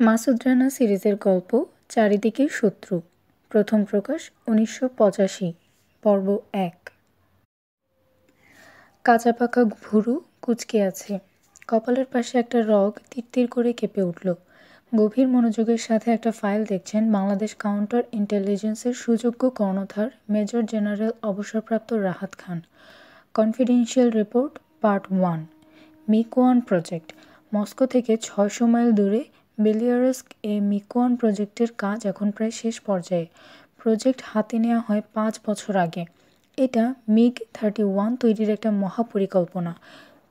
মাসুদ রানা সিরিজের গল্প চারিদিকে শত্রু, প্রথম প্রকাশ 1985, পর্ব 1। কাঁচা পাকা ভুরু কুঁচকে আছে, কপালের পাশে একটা রগ তিরতির করে কেঁপে উঠল। গভীর মনোযোগের সাথে একটা ফাইল দেখছেন বাংলাদেশ কাউন্টার ইন্টেলিজেন্সের সুযোগ্য কর্ণধার মেজর জেনারেল অবসরপ্রাপ্ত Rahat Khan. Confidential report part 1, মিক-1 প্রজেক্ট। মস্কো থেকে 600 মাইল দূরে বেলিয়ারস্ক মিক-1 প্রজেক্টের কাজ এখন প্রায় শেষ পর্যায়ে। প্রজেক্ট হাতে নেওয়া হয় 5 বছর আগে। এটা মিগ-31 তৈরির একটা মহাপরিকল্পনা।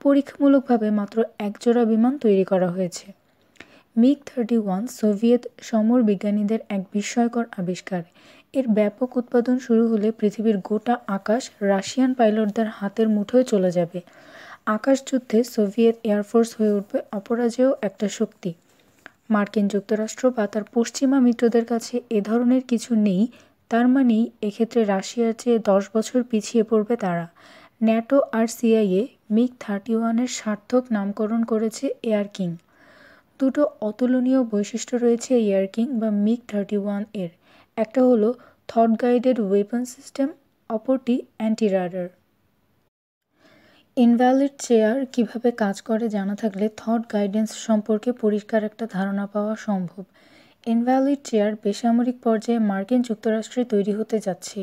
পরীক্ষামূলকভাবে মাত্র একজোড়া বিমান তৈরি করা হয়েছে। মিগ-31 সোভিয়েত সমর বিজ্ঞানীদের এক বিস্ময়কর আবিষ্কার। এর ব্যাপক উৎপাদন শুরু হলে পৃথিবীর গোটা আকাশ রাশিয়ান পাইলটদের হাতের মুঠোয় চলে যাবে। আকাশযুদ্ধে সোভিয়েত এয়ারফোর্স হয়ে উঠবে অপরাজেয় একটা শক্তি। মার্কিন যুক্তরাষ্ট্র বা তার পশ্চিমা মিত্রদের কাছে এ ধরনের কিছু নেই, তার মানেই এক্ষেত্রে রাশিয়ার চেয়ে 10 বছর পিছিয়ে পড়বে তারা। ন্যাটো আর সিআইএ মিগ-31-এর সার্থক নামকরণ করেছে এয়ার কিং। দুটো অতুলনীয় বৈশিষ্ট্য রয়েছে এয়ার কিং বা মিগ-31 এর। একটা হলো থট গাইডেড ওয়েপন সিস্টেম, অপরটি অ্যান্টি রাডার। ইনভ্যালিড চেয়ার কিভাবে কাজ করে জানা থাকলে থট গাইডেন্স সম্পর্কে পরিষ্কার একটা ধারণা পাওয়া সম্ভব। ইনভ্যালিড চেয়ার বেসামরিক পর্যায়ে মার্কিন যুক্তরাষ্ট্রে তৈরি হতে যাচ্ছে।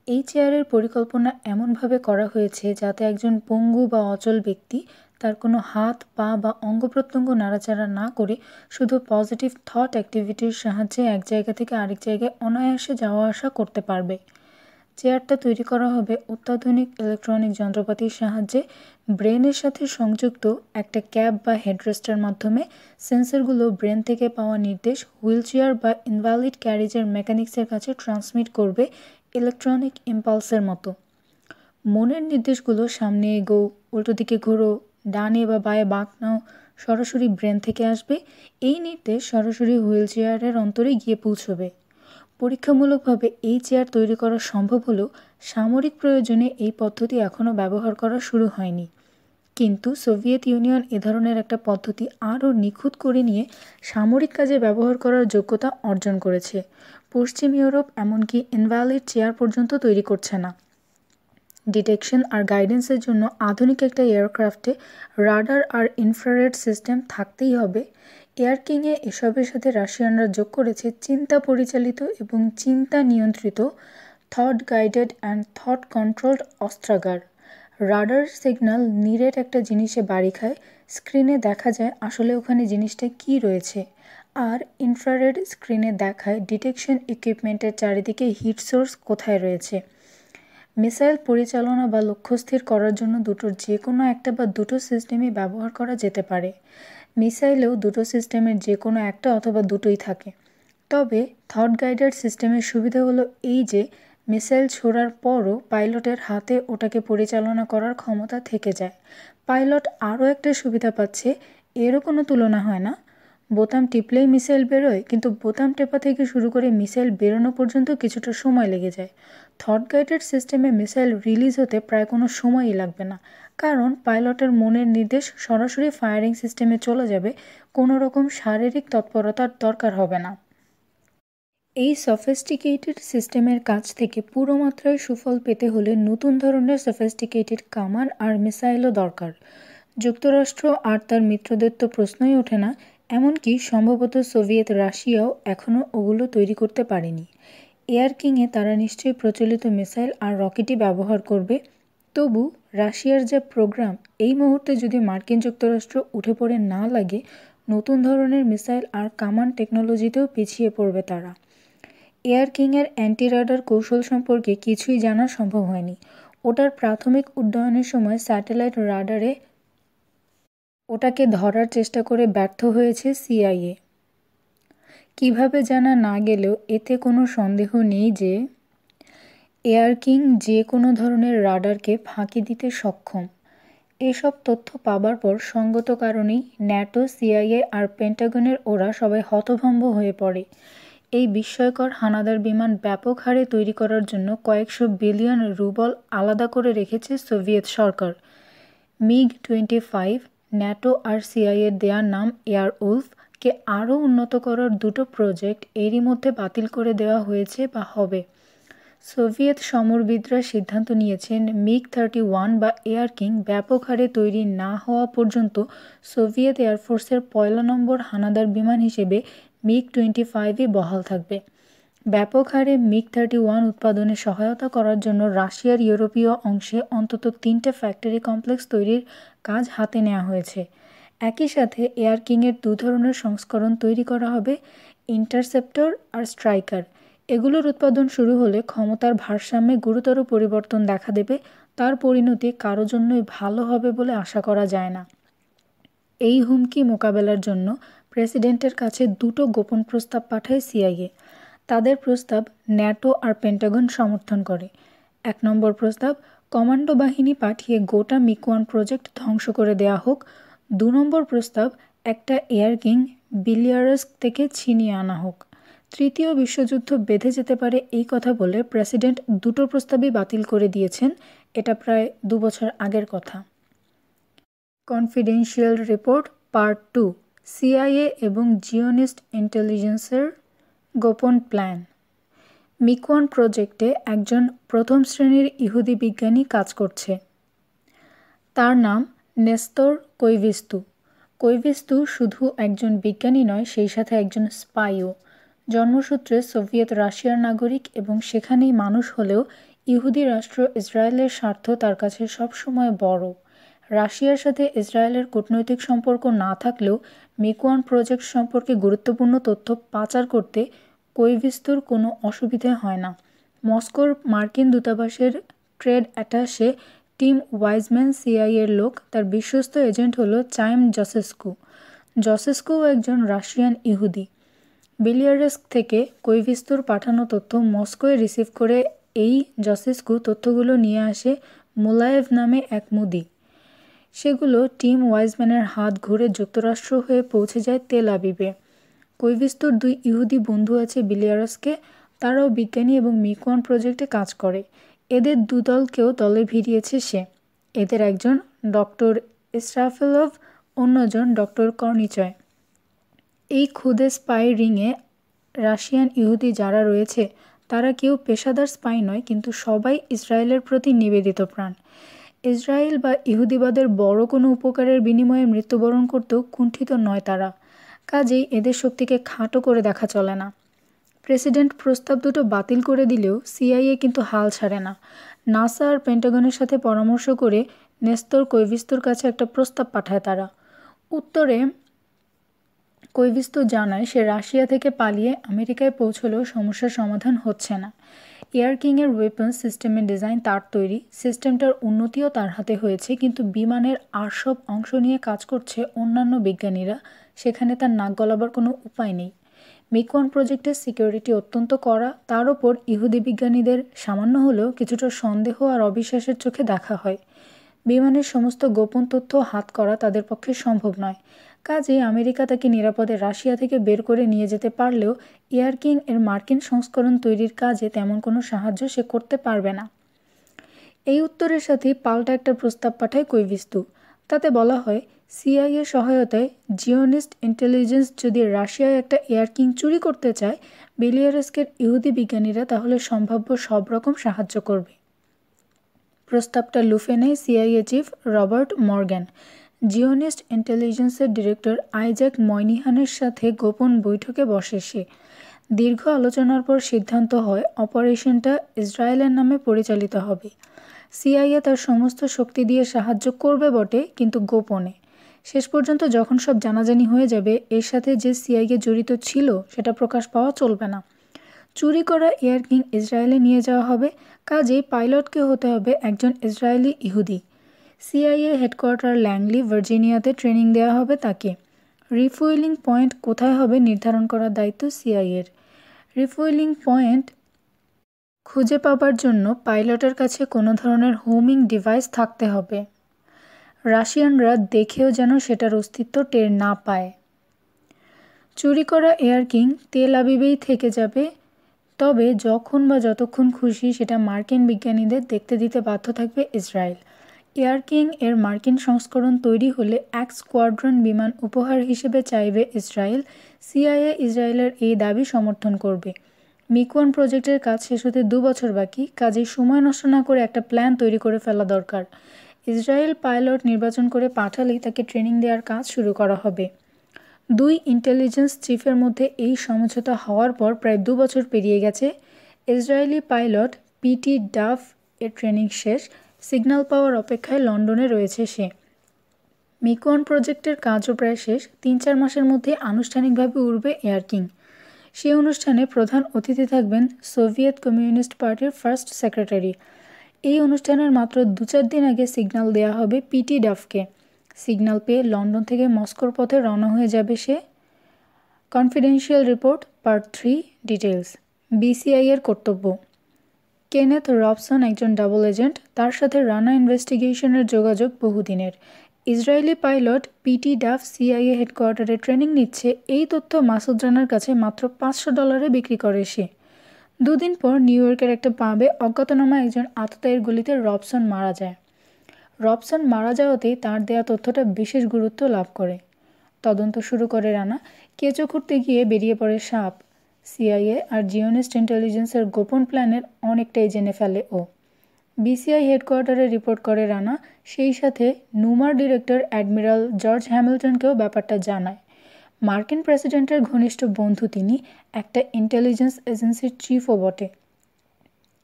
এই চেয়ারের পরিকল্পনা এমনভাবে করা হয়েছে যাতে একজন পঙ্গু বা অচল ব্যক্তি তার কোনো হাত, পা বা অঙ্গ প্রত্যঙ্গ নাড়াচাড়া না করে শুধু পজিটিভ থট অ্যাক্টিভিটির সাহায্যে এক জায়গা থেকে আরেক জায়গায় অনায়াসে যাওয়া আসা করতে পারবে। চেয়ারটা তৈরি করা হবে অত্যাধুনিক ইলেকট্রনিক যন্ত্রপাতির সাহায্যে। ব্রেনের সাথে সংযুক্ত একটা ক্যাপ বা হেডরেস্টের মাধ্যমে সেন্সরগুলো ব্রেন থেকে পাওয়া নির্দেশ হুইলচেয়ার বা ইনভ্যালিড ক্যারেজের মেকানিক্সের কাছে ট্রান্সমিট করবে ইলেকট্রনিক ইম্পালসের মতো। মনের নির্দেশগুলো সামনে এগো, উল্টো দিকে ঘোরো, ডানে বা বাঁয়ে বাঁক নাও সরাসরি ব্রেন থেকে আসবে। এই নির্দেশ সরাসরি হুইলচেয়ারের অন্তরে গিয়ে পৌঁছবে। পরীক্ষামূলকভাবে এই চেয়ার তৈরি করা সম্ভব হলেও সামরিক প্রয়োজনে এই পদ্ধতি এখনও ব্যবহার করা শুরু হয়নি। কিন্তু সোভিয়েত ইউনিয়ন এ ধরনের একটা পদ্ধতি আরও নিখুঁত করে নিয়ে সামরিক কাজে ব্যবহার করার যোগ্যতা অর্জন করেছে। পশ্চিম ইউরোপ এমনকি ইনভ্যালিড চেয়ার পর্যন্ত তৈরি করছে না। ডিটেকশন আর গাইডেন্সের জন্য আধুনিক একটা এয়ারক্রাফটে রাডার আর ইনফ্রারেড সিস্টেম থাকতেই হবে। এয়ার কিংয়ে এসবের সাথে রাশিয়ানরা যোগ করেছে চিন্তা পরিচালিত এবং চিন্তা নিয়ন্ত্রিত thought guided and thought controlled অস্ত্রাগার। রাডার সিগন্যাল নিরেট একটা জিনিসে বাড়ি খায়, স্ক্রিনে দেখা যায় আসলে ওখানে জিনিসটা কী রয়েছে। আর ইনফ্রারেড স্ক্রিনে দেখায় ডিটেকশন ইকুইপমেন্টের চারিদিকে হিট সোর্স কোথায় রয়েছে। মিসাইল পরিচালনা বা লক্ষ্য স্থির করার জন্য দুটোর যে কোনো একটা বা দুটো সিস্টেমই ব্যবহার করা যেতে পারে। মিসাইলেও দুটো সিস্টেমের যে কোনো একটা অথবা দুটোই থাকে। তবে থট গাইডেড সিস্টেমের সুবিধা হলো এই যে মিসাইল ছোড়ার পরও পাইলটের হাতে ওটাকে পরিচালনা করার ক্ষমতা থেকে যায়। পাইলট আরও একটা সুবিধা পাচ্ছে, এরও কোনো তুলনা হয় না। বোতাম টিপলেই মিসাইল বেরোয়, কিন্তু বোতাম টেপা থেকে শুরু করে মিসাইল বেরোনো পর্যন্ত কিছুটা সময় লেগে যায়। থট গাইডেড সিস্টেমে মিসাইল রিলিজ হতে প্রায় কোনো সময়ই লাগবে না, কারণ পাইলটের মনের নির্দেশ সরাসরি ফায়ারিং সিস্টেমে চলে যাবে, কোনো রকম শারীরিক তৎপরতার দরকার হবে না। এই সফিস্টিকেটেড সিস্টেমের কাছ থেকে পুরো মাত্রায় সুফল পেতে হলে নতুন ধরনের সফিস্টিকেটেড কামান আর মিসাইলও দরকার। যুক্তরাষ্ট্র আর তার মিত্রদের তো প্রশ্নই ওঠে না, এমনকি সম্ভবত সোভিয়েত রাশিয়াও এখনও ওগুলো তৈরি করতে পারেনি। এয়ার কিংয়ে তারা নিশ্চয়ই প্রচলিত মিসাইল আর রকেটই ব্যবহার করবে। তবু রাশিয়ার যা প্রোগ্রাম, এই মুহূর্তে যদি মার্কিন যুক্তরাষ্ট্র উঠে পড়ে না লাগে, নতুন ধরনের মিসাইল আর কামান টেকনোলজিতেও পিছিয়ে পড়বে তারা। এয়ার কিংয়ের অ্যান্টি রাডার কৌশল সম্পর্কে কিছুই জানা সম্ভব হয়নি। ওটার প্রাথমিক উড্ডয়নের সময় স্যাটেলাইট রাডারে ওটাকে ধরার চেষ্টা করে ব্যর্থ হয়েছে সিআইএ। কিভাবে জানা না গেলেও এতে কোনো সন্দেহ নেই যে এয়ার কিং যে কোনো ধরনের রাডারকে ফাঁকি দিতে সক্ষম। এসব তথ্য পাবার পর সঙ্গত কারণেই ন্যাটো, সিআইএ আর পেন্টাগনের ওরা সবাই হতভম্ব হয়ে পড়ে। এই বিস্ময়কর হানাদার বিমান ব্যাপক হারে তৈরি করার জন্য কয়েকশো বিলিয়ন রুবল আলাদা করে রেখেছে সোভিয়েত সরকার। মিগ-25 ন্যাটো আর সিআইএর দেয়ার নাম এয়ার উলফ, কে আরও উন্নত করার দুটো প্রজেক্ট এরই মধ্যে বাতিল করে দেওয়া হয়েছে বা হবে। সোভিয়েত সমরবিদরা সিদ্ধান্ত নিয়েছেন মিগ-31 বা এয়ার কিং ব্যাপক হারে তৈরি না হওয়া পর্যন্ত সোভিয়েত এয়ারফোর্সের ১লা নম্বর হানাদার বিমান হিসেবে মিগ-25ই বহাল থাকবে। ব্যাপক হারে মিগ-31 উৎপাদনে সহায়তা করার জন্য রাশিয়ার ইউরোপীয় অংশে অন্তত 3টে ফ্যাক্টরি কমপ্লেক্স তৈরির কাজ হাতে নেওয়া হয়েছে। একই সাথে এয়ার কিংয়ের 2 ধরনের সংস্করণ তৈরি করা হবে, ইন্টারসেপ্টর আর স্ট্রাইকার। এগুলোর উৎপাদন শুরু হলে ক্ষমতার ভারসাম্যে গুরুতর পরিবর্তন দেখা দেবে, তার পরিণতি কারো জন্যই ভালো হবে বলে আশা করা যায় না। এই হুমকি মোকাবেলার জন্য প্রেসিডেন্টের কাছে 2টো গোপন প্রস্তাব পাঠায় সিআইএ। তাদের প্রস্তাব ন্যাটো আর পেন্টাগন সমর্থন করে। 1 নম্বর প্রস্তাব, কমান্ডো বাহিনী পাঠিয়ে গোটা মিগ-1 প্রজেক্ট ধ্বংস করে দেয়া হোক। 2 নম্বর প্রস্তাব, একটা এয়ার কিং বিলিয়ারস্ক থেকে ছিনিয়ে আনা হোক। তৃতীয় বিশ্বযুদ্ধ বেঁধে যেতে পারে এই কথা বলে প্রেসিডেন্ট 2টো প্রস্তাবই বাতিল করে দিয়েছেন। এটা প্রায় 2 বছর আগের কথা। কনফিডেন্সিয়াল রিপোর্ট পার্ট 2, সিআইএ এবং জিওনিস্ট ইন্টেলিজেন্সের গোপন প্ল্যান। মিগ-1 প্রজেক্টে একজন প্রথম শ্রেণীর ইহুদি বিজ্ঞানী কাজ করছে। তার নাম নেস্তর কৈভিস্তু। কৈভিস্তু শুধু একজন বিজ্ঞানী নয়, সেই সাথে একজন স্পাইও। জন্মসূত্রে সোভিয়েত রাশিয়ার নাগরিক এবং সেখানেই মানুষ হলেও ইহুদি রাষ্ট্র ইসরায়েলের স্বার্থ তার কাছে সবসময় বড়। রাশিয়ার সাথে ইসরায়েলের কূটনৈতিক সম্পর্ক না থাকলেও মিগ-1 প্রজেক্ট সম্পর্কে গুরুত্বপূর্ণ তথ্য পাচার করতে কৈভিস্তুর কোনো অসুবিধে হয় না। মস্কোর মার্কিন দূতাবাসের ট্রেড অ্যাটাশে টিম ওয়াইজম্যান সিআইএর লোক, তার বিশ্বস্ত এজেন্ট হলো চাইম জসেস্কু। জসেস্কুও একজন রাশিয়ান ইহুদি। বিলিয়ারস্ক থেকে কৈভিস্তুর পাঠানো তথ্য মস্কোয় রিসিভ করে এই জসেস্কু তথ্যগুলো নিয়ে আসে মুলায়েভ নামে এক মুদি। সেগুলো টিম ওয়াইজম্যানের হাত ঘুরে যুক্তরাষ্ট্র হয়ে পৌঁছে যায় তেল আবিবে। কৈভিস্তুর 2 ইহুদি বন্ধু আছে বিলিয়ারস্কে, তারাও বিজ্ঞানী এবং মিগ-1 প্রজেক্টে কাজ করে। এদের 2 দলকেও দলে ভিড়িয়েছে সে। এদের একজন ডক্টর ইস্রাফিলভ, অন্যজন ডক্টর কর্নিচয়। এই ক্ষুদে স্পাই রিংয়ে রাশিয়ান ইহুদি যারা রয়েছে তারা কেউ পেশাদার স্পাই নয়, কিন্তু সবাই ইসরায়েলের প্রতি নিবেদিত প্রাণ। ইসরায়েল বা ইহুদিবাদের বড় কোনো উপকারের বিনিময়ে মৃত্যুবরণ করতেও কুণ্ঠিত নয় তারা। কাজেই এদের শক্তিকে খাটো করে দেখা চলে না। প্রেসিডেন্ট প্রস্তাব 2টো বাতিল করে দিলেও সিআইএ কিন্তু হাল ছাড়ে না। নাসা আর পেন্টাগনের সাথে পরামর্শ করে নেস্তর কৈভিস্তুর কাছে একটা প্রস্তাব পাঠায় তারা। উত্তরে কৈভিস্তু জানায় সে রাশিয়া থেকে পালিয়ে আমেরিকায় পৌঁছলেও সমস্যার সমাধান হচ্ছে না। এয়ার কিংয়ের ওয়েপন্স সিস্টেমের ডিজাইন তার তৈরি, সিস্টেমটার উন্নতিও তার হাতে হয়েছে, কিন্তু বিমানের আর সব অংশ নিয়ে কাজ করছে অন্যান্য বিজ্ঞানীরা, সেখানে তার নাক গলাবার কোনো উপায় নেই। মিগ-1 প্রজেক্টের সিকিউরিটি অত্যন্ত কড়া, তার ওপর ইহুদি বিজ্ঞানীদের সামান্য হলেও কিছুটা সন্দেহ আর অবিশ্বাসের চোখে দেখা হয়। বিমানের সমস্ত গোপন তথ্য হাত করা তাদের পক্ষে সম্ভব নয়। কাজেই আমেরিকা তাকে নিরাপদে রাশিয়া থেকে বের করে নিয়ে যেতে পারলেও এয়ার কিং এর মার্কিন সংস্করণ তৈরির কাজে তেমন কোনো সাহায্য সে করতে পারবে না। এই উত্তরের সাথে পাল্টা একটা প্রস্তাব পাঠায় কৈভিস্তু। তাতে বলা হয়, সিআইএ সহায়তায় জিওনিস্ট ইন্টেলিজেন্স যদি রাশিয়ায় একটা এয়ার কিং চুরি করতে চায়, বিলিয়ারস্কের ইহুদি বিজ্ঞানীরা তাহলে সম্ভাব্য সব রকম সাহায্য করবে। প্রস্তাবটা লুফে নেয় CIA chief Robert Morgan. Zionist ইন্টেলিজেন্সের ডিরেক্টর আইজ্যাক ময়নিহানের সাথে গোপন বৈঠকে বসে সে। দীর্ঘ আলোচনার পর সিদ্ধান্ত হয় অপারেশনটা ইসরায়েলের নামে পরিচালিত হবে। সিআইএ তার সমস্ত শক্তি দিয়ে সাহায্য করবে বটে, কিন্তু গোপনে। শেষ পর্যন্ত যখন সব জানাজানি হয়ে যাবে এর সাথে যে সিআইএ জড়িত ছিল সেটা প্রকাশ পাওয়া চলবে না। চুরি করা এয়ার কিং ইসরায়েলে নিয়ে যাওয়া হবে, কাজেই পাইলটকে হতে হবে একজন ইসরায়েলি ইহুদি। সিআইএ হেডকোয়ার্টার ল্যাংলি, ভার্জিনিয়াতে ট্রেনিং দেওয়া হবে তাকে। রিফুয়েলিং পয়েন্ট কোথায় হবে নির্ধারণ করার দায়িত্ব সিআইএর। রিফুয়েলিং পয়েন্ট খুঁজে পাবার জন্য পাইলটের কাছে কোনো ধরনের হোমিং ডিভাইস থাকতে হবে। রাশিয়ানরা দেখেও যেন সেটার অস্তিত্ব টের না পায়। চুরি করা এয়ার কিং তেল আবিবেই থেকে যাবে, তবে যখন বা যতক্ষণ খুশি সেটা মার্কিন বিজ্ঞানীদের দেখতে দিতে বাধ্য থাকবে ইসরায়েল। এয়ার কিং এর মার্কিন সংস্করণ তৈরি হলে এক স্কোয়াড্রন বিমান উপহার হিসেবে চাইবে ইসরায়েল। সিআইএ ইসরায়েলের এই দাবি সমর্থন করবে। মিক-1 প্রজেক্টের কাজ শেষ হতে 2 বছর বাকি, কাজেই সময় নষ্ট না করে একটা প্ল্যান তৈরি করে ফেলা দরকার। ইসরায়েল পাইলট নির্বাচন করে পাঠালেই তাকে ট্রেনিং দেওয়ার কাজ শুরু করা হবে। 2 ইন্টেলিজেন্স চিফের মধ্যে এই সমঝোতা হওয়ার পর প্রায় 2 বছর পেরিয়ে গেছে। ইসরায়েলি পাইলট পিটি ডাফ এর ট্রেনিং শেষ, সিগন্যাল পাওয়ার অপেক্ষায় লন্ডনে রয়েছে সে। মিক-1 প্রজেক্টের কাজও প্রায় শেষ, 3-4 মাসের মধ্যে আনুষ্ঠানিকভাবে উড়বে এয়ার কিং। সেই অনুষ্ঠানে প্রধান অতিথি থাকবেন সোভিয়েত কমিউনিস্ট পার্টির ফার্স্ট সেক্রেটারি। এই অনুষ্ঠানের মাত্র 2-4 দিন আগে সিগন্যাল দেওয়া হবে পিটি ডাফকে। সিগন্যাল পেয়ে লন্ডন থেকে মস্কোর পথে রওনা হয়ে যাবে সে। Confidential report part 3 details. BCI এর কর্তব্য। কেনেথ রবসন একজন ডাবল এজেন্ট, তার সাথে রানা ইনভেস্টিগেশনের যোগাযোগ বহুদিনের। Israeli pilot PT Duff CIA হেডকোয়ার্টারে ট্রেনিং নিচ্ছে, এই তথ্য মাসুদ রানার কাছে মাত্র $500 বিক্রি করে সে। 2 দিন পর নিউ ইয়র্কের একটা পাবে অজ্ঞাতনামা একজন আততায়ীর গুলিতে রবসন মারা যায়। রবসন মারা যাওয়াতেই তার দেয়া তথ্যটা বিশেষ গুরুত্ব লাভ করে। তদন্ত শুরু করে রানা। কেঁচো খুঁড়তে গিয়ে বেরিয়ে পড়ে সাপ। সিআইএ আর জিওনিস্ট ইন্টেলিজেন্সের গোপন প্ল্যানের অনেকটাই জেনে ফেলে ও। বিসিআই হেডকোয়ার্টারে রিপোর্ট করে রানা, সেই সাথে নুমার ডিরেক্টর অ্যাডমিরাল জর্জ হ্যামিল্টনকেও ব্যাপারটা জানায়। মার্কিন প্রেসিডেন্টের ঘনিষ্ঠ বন্ধু তিনি, একটা ইন্টেলিজেন্স এজেন্সির চিফও বটে।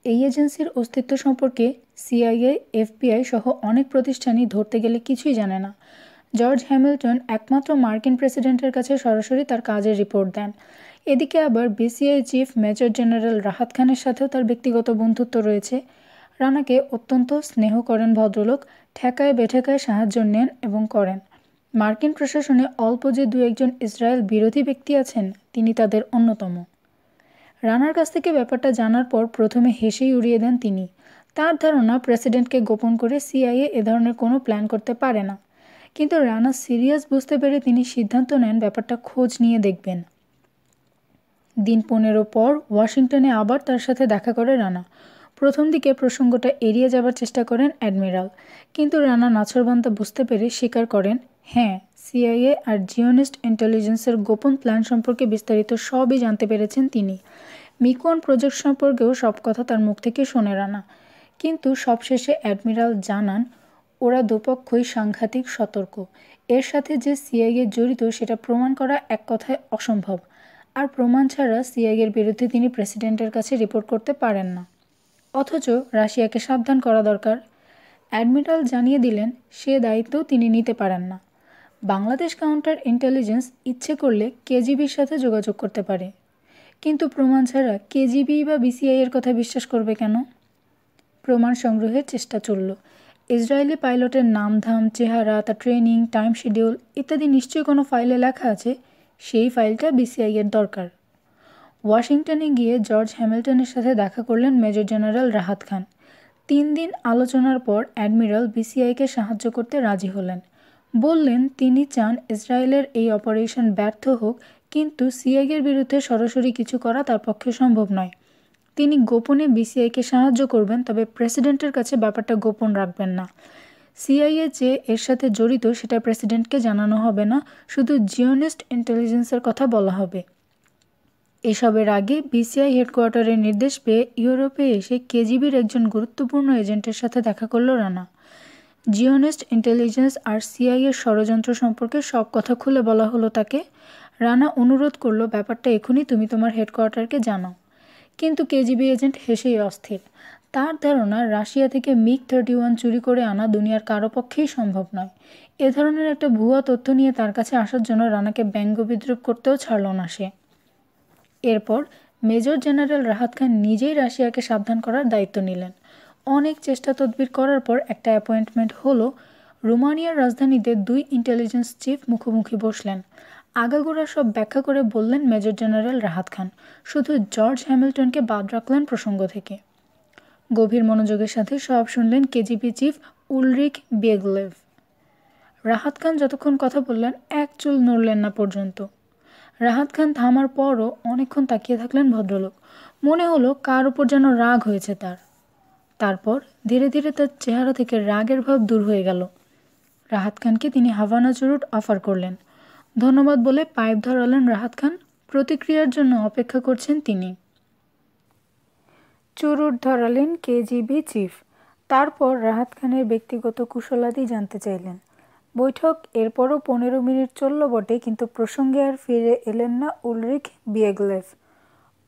এই এজেন্সির অস্তিত্ব সম্পর্কে সিআইএ, এফবিআই সহ অনেক প্রতিষ্ঠানই ধরতে গেলে কিছুই জানে না। জর্জ হ্যামিল্টন একমাত্র মার্কিন প্রেসিডেন্টের কাছে সরাসরি তার কাজের রিপোর্ট দেন। এদিকে আবার BCI chief major general Rahat খানের সাথেও তার ব্যক্তিগত বন্ধুত্ব রয়েছে। রানাকে অত্যন্ত স্নেহ করেন ভদ্রলোক, ঠেকায় বেঠেকায় সাহায্য নেন এবং করেন। মার্কিন প্রশাসনে অল্প যে 2-1 ইসরায়েল বিরোধী ব্যক্তি আছেন, তিনি তাদের অন্যতম। রানার কাছ থেকে ব্যাপারটা জানার পর প্রথমে হেসেই উড়িয়ে দেন তিনি। তার ধারণা প্রেসিডেন্টকে গোপন করে সিআইএ এ ধরনের কোনো প্ল্যান করতে পারে না। কিন্তু রানা সিরিয়াস বুঝতে পেরে তিনি সিদ্ধান্ত নেন ব্যাপারটা খোঁজ নিয়ে দেখবেন। দিন 15 পর ওয়াশিংটনে আবার তার সাথে দেখা করে রানা। প্রথম দিকে প্রসঙ্গটা এড়িয়ে যাবার চেষ্টা করেন অ্যাডমিরাল, কিন্তু রানা নাছোড়বান্দা বুঝতে পেরে স্বীকার করেন, হ্যাঁ, সিআইএ আর জিওনিস্ট ইন্টেলিজেন্সের গোপন প্ল্যান সম্পর্কে বিস্তারিত সবই জানতে পেরেছেন তিনি। মিক-1 প্রজেক্ট সম্পর্কেও সব কথা তার মুখ থেকে শোনে রানা। কিন্তু সবশেষে অ্যাডমিরাল জানান, ওরা দুপক্ষই সাংঘাতিক সতর্ক। এর সাথে যে সিআইএ জড়িত সেটা প্রমাণ করা এক কথায় অসম্ভব। আর প্রমাণ ছাড়া সিআইএর বিরুদ্ধে তিনি প্রেসিডেন্টের কাছে রিপোর্ট করতে পারেন না। অথচ রাশিয়াকে সাবধান করা দরকার। অ্যাডমিরাল জানিয়ে দিলেন সে দায়িত্বও তিনি নিতে পারেন না। বাংলাদেশ কাউন্টার ইন্টেলিজেন্স ইচ্ছে করলে কেজিবির সাথে যোগাযোগ করতে পারে, কিন্তু প্রমাণ ছাড়া কেজিবি বা বিসিআই এর কথা বিশ্বাস করবে কেন? প্রমাণ সংগ্রহের চেষ্টা চলল। ইসরায়েলি পাইলটের নামধাম, চেহারা, তার ট্রেনিং, টাইম শিডিউল ইত্যাদি নিশ্চয়ই কোনো ফাইলে লেখা আছে। সেই ফাইলটা বিসিআই এর দরকার। ওয়াশিংটনে গিয়ে জর্জ হ্যামিল্টনের সাথে দেখা করলেন মেজর জেনারেল রাহাত খান। 3 দিন আলোচনার পর অ্যাডমিরাল বিসিআইকে সাহায্য করতে রাজি হলেন। বললেন তিনি চান ইসরায়েলের এই অপারেশন ব্যর্থ হোক, কিন্তু সিআইএর বিরুদ্ধে সরাসরি কিছু করা তার পক্ষে সম্ভব নয়। তিনি গোপনে বিসিআইকে সাহায্য করবেন, তবে প্রেসিডেন্টের কাছে ব্যাপারটা গোপন রাখবেন না। সিআইএ যে এর সাথে জড়িত সেটা প্রেসিডেন্টকে জানানো হবে না, শুধু জিওনিস্ট ইন্টেলিজেন্সের কথা বলা হবে। এসবের আগে বিসিআই হেডকোয়ার্টারের নির্দেশ পেয়ে ইউরোপে এসে কেজিবির একজন গুরুত্বপূর্ণ এজেন্টের সাথে দেখা করল রানা। জিওনিস্ট ইন্টেলিজেন্স আর সিআইএর ষড়যন্ত্র সম্পর্কে সব কথা খুলে বলা হলো তাকে। রানা অনুরোধ করলো, ব্যাপারটা এখনই তুমি তোমার হেডকোয়ার্টারকে জানাও। কিন্তু কেজিবি এজেন্ট হেসেই অস্থির। তার ধারণা রাশিয়া থেকে মিগ-31 চুরি করে আনা দুনিয়ার কারো পক্ষেই সম্ভব নয়। এ ধরনের একটা ভুয়া তথ্য নিয়ে তার কাছে আসার জন্য রানাকে ব্যঙ্গ বিদ্রুপ করতেও ছাড়ল না সে। এরপর মেজর জেনারেল রাহাত খান নিজেই রাশিয়াকে সাবধান করার দায়িত্ব নিলেন। অনেক চেষ্টা তদবির করার পর একটা অ্যাপয়েন্টমেন্ট হলো। রোমানিয়ার রাজধানীতে 2 ইন্টেলিজেন্স চিফ মুখোমুখি বসলেন। আগাগোড়া সব ব্যাখ্যা করে বললেন মেজর জেনারেল রাহাত খান, শুধু জর্জ হ্যামিল্টনকে বাদ রাখলেন প্রসঙ্গ থেকে। গভীর মনোযোগের সাথে সব শুনলেন কেজিবি চিফ উলরিক বেগলেভ। রাহাত খান যতক্ষণ কথা বললেন এক চুল নড়লেন না পর্যন্ত। রাহাত খান থামার পরও অনেকক্ষণ তাকিয়ে থাকলেন ভদ্রলোক। মনে হলো কার উপর যেন রাগ হয়েছে তার। তারপর ধীরে ধীরে তার চেহারা থেকে রাগের ভাব দূর হয়ে গেল। রাহাত খানকে তিনি হাভানা চুরুট অফার করলেন। ধন্যবাদ বলে পাইপ ধরালেন রাহাত খান। প্রতিক্রিয়ার জন্য অপেক্ষা করছেন তিনি। চুরুট ধরালেন কেজিবি চিফ। তারপর রাহাত খানের ব্যক্তিগত কুশলাদি জানতে চাইলেন। বৈঠক এরপরও 15 মিনিট চলল বটে, কিন্তু প্রসঙ্গে আর ফিরে এলেন না উলরিখ বিয়েগলেভ।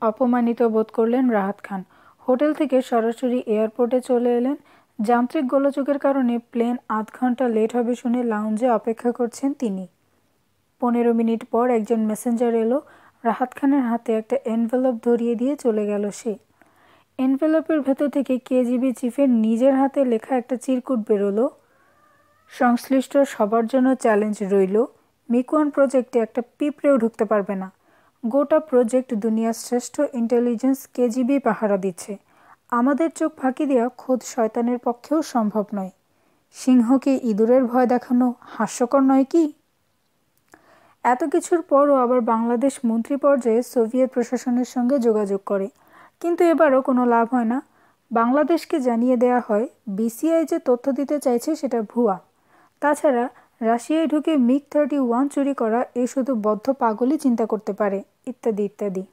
অপমানিত বোধ করলেন রাহাত খান। হোটেল থেকে সরাসরি এয়ারপোর্টে চলে এলেন। যান্ত্রিক গোলযোগের কারণে প্লেন আধ ঘন্টা লেট হবে শুনে লাউঞ্জে অপেক্ষা করছেন তিনি। 15 মিনিট পর একজন মেসেঞ্জার এলো। রাহাত খানের হাতে একটা এনভেলপ ধরিয়ে দিয়ে চলে গেল সে। এনভেলপের ভেতর থেকে কেজিবি চিফের নিজের হাতে লেখা একটা চিরকুট বেরোলো। সংশ্লিষ্ট সবার জন্য চ্যালেঞ্জ রইল, মিকুয়ান প্রজেক্টে একটা পিঁপড়েও ঢুকতে পারবে না। গোটা প্রজেক্ট দুনিয়ার শ্রেষ্ঠ ইন্টেলিজেন্স কেজিবি পাহারা দিচ্ছে। আমাদের চোখ ফাঁকি দেওয়া খোদ শয়তানের পক্ষেও সম্ভব নয়। সিংহকে ইঁদুরের ভয় দেখানো হাস্যকর নয় কি? এত কিছুর পরও আবার বাংলাদেশ মন্ত্রী পর্যায়ে সোভিয়েত প্রশাসনের সঙ্গে যোগাযোগ করে, কিন্তু এবারও কোনো লাভ হয় না। বাংলাদেশকে জানিয়ে দেয়া হয় বিসিআই যে তথ্য দিতে চাইছে সেটা ভুয়া। তাছাড়া রাশিয়ায় ঢুকে MiG-31 চুরি করা এ শুধু বদ্ধ পাগলই চিন্তা করতে পারে, ইত্যাদি ইত্যাদি।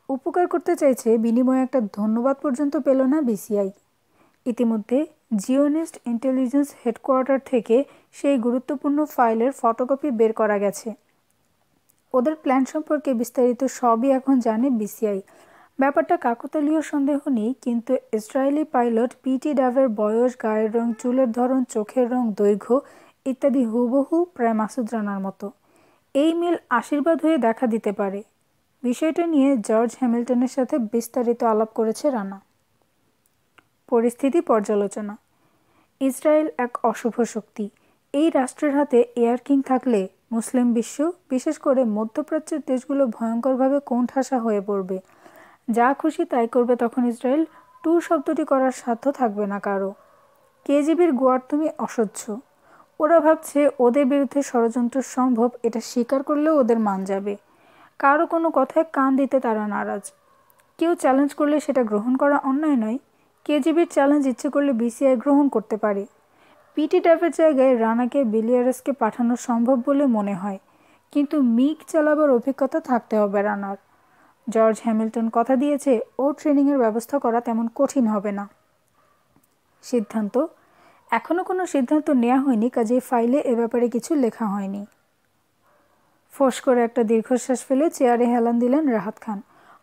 উপকার করতে চাইছে, বিনিময়ে একটা ধন্যবাদ পর্যন্ত পেল না বিসিআই। ইতিমধ্যে জিওনিস্ট ইন্টেলিজেন্স হেডকোয়ার্টার থেকে সেই গুরুত্বপূর্ণ ফাইলের ফটোকপি বের করা গেছে। ওদের প্ল্যান সম্পর্কে বিস্তারিত সবই এখন জানে বিসিআই। ব্যাপারটা কাকতালীয় সন্দেহ নেই, কিন্তু ইসরায়েলি পাইলট পিটি ডাভের বয়স, গায়ের রং, চুলের ধরন, চোখের রং, দৈর্ঘ্য ইত্যাদি হুবহু প্রায় মাসুদ রানার মতো। এই মিল আশীর্বাদ হয়ে দেখা দিতে পারে। বিষয়টা নিয়ে জর্জ হ্যামিল্টনের সাথে বিস্তারিত আলাপ করেছে রানা। পরিস্থিতি পর্যালোচনা। ইসরায়েল এক অশুভ শক্তি। এই রাষ্ট্রের হাতে এয়ার কিং থাকলে মুসলিম বিশ্ব, বিশেষ করে মধ্যপ্রাচ্যের দেশগুলো ভয়ঙ্করভাবে কোণঠাসা হয়ে পড়বে। যা খুশি তাই করবে তখন ইসরায়েল। টু শব্দটি করার সাধ্য থাকবে না কারো। কেজিবির গোয়ার্তুমি অসহ্য। ওরা ভাবছে ওদের বিরুদ্ধে ষড়যন্ত্র সম্ভব, এটা স্বীকার করলেও ওদের মান যাবে। কারো কোনো কথায় কান দিতে তারা নারাজ। কেউ চ্যালেঞ্জ করলে সেটা গ্রহণ করা অন্যায় নয়। কেজিবির চ্যালেঞ্জ ইচ্ছে করলে বিসিআই গ্রহণ করতে পারে। পিটি ডাভের জায়গায় রানাকে বিলিয়ারেসকে পাঠানো সম্ভব বলে মনে হয়, কিন্তু মিগ চালাবার অভিজ্ঞতা থাকতে হবে রানার। জর্জ হ্যামিল্টন কথা দিয়েছে ওর ট্রেনিংয়ের ব্যবস্থা করা তেমন কঠিন হবে না। সিদ্ধান্ত এখনও কোনো সিদ্ধান্ত নেওয়া হয়নি, কাজেই ফাইলে এ ব্যাপারে কিছু লেখা হয়নি। ফোঁস করে একটা দীর্ঘশ্বাস ফেলে চেয়ারে হেলান দিলেন রাহাত খান।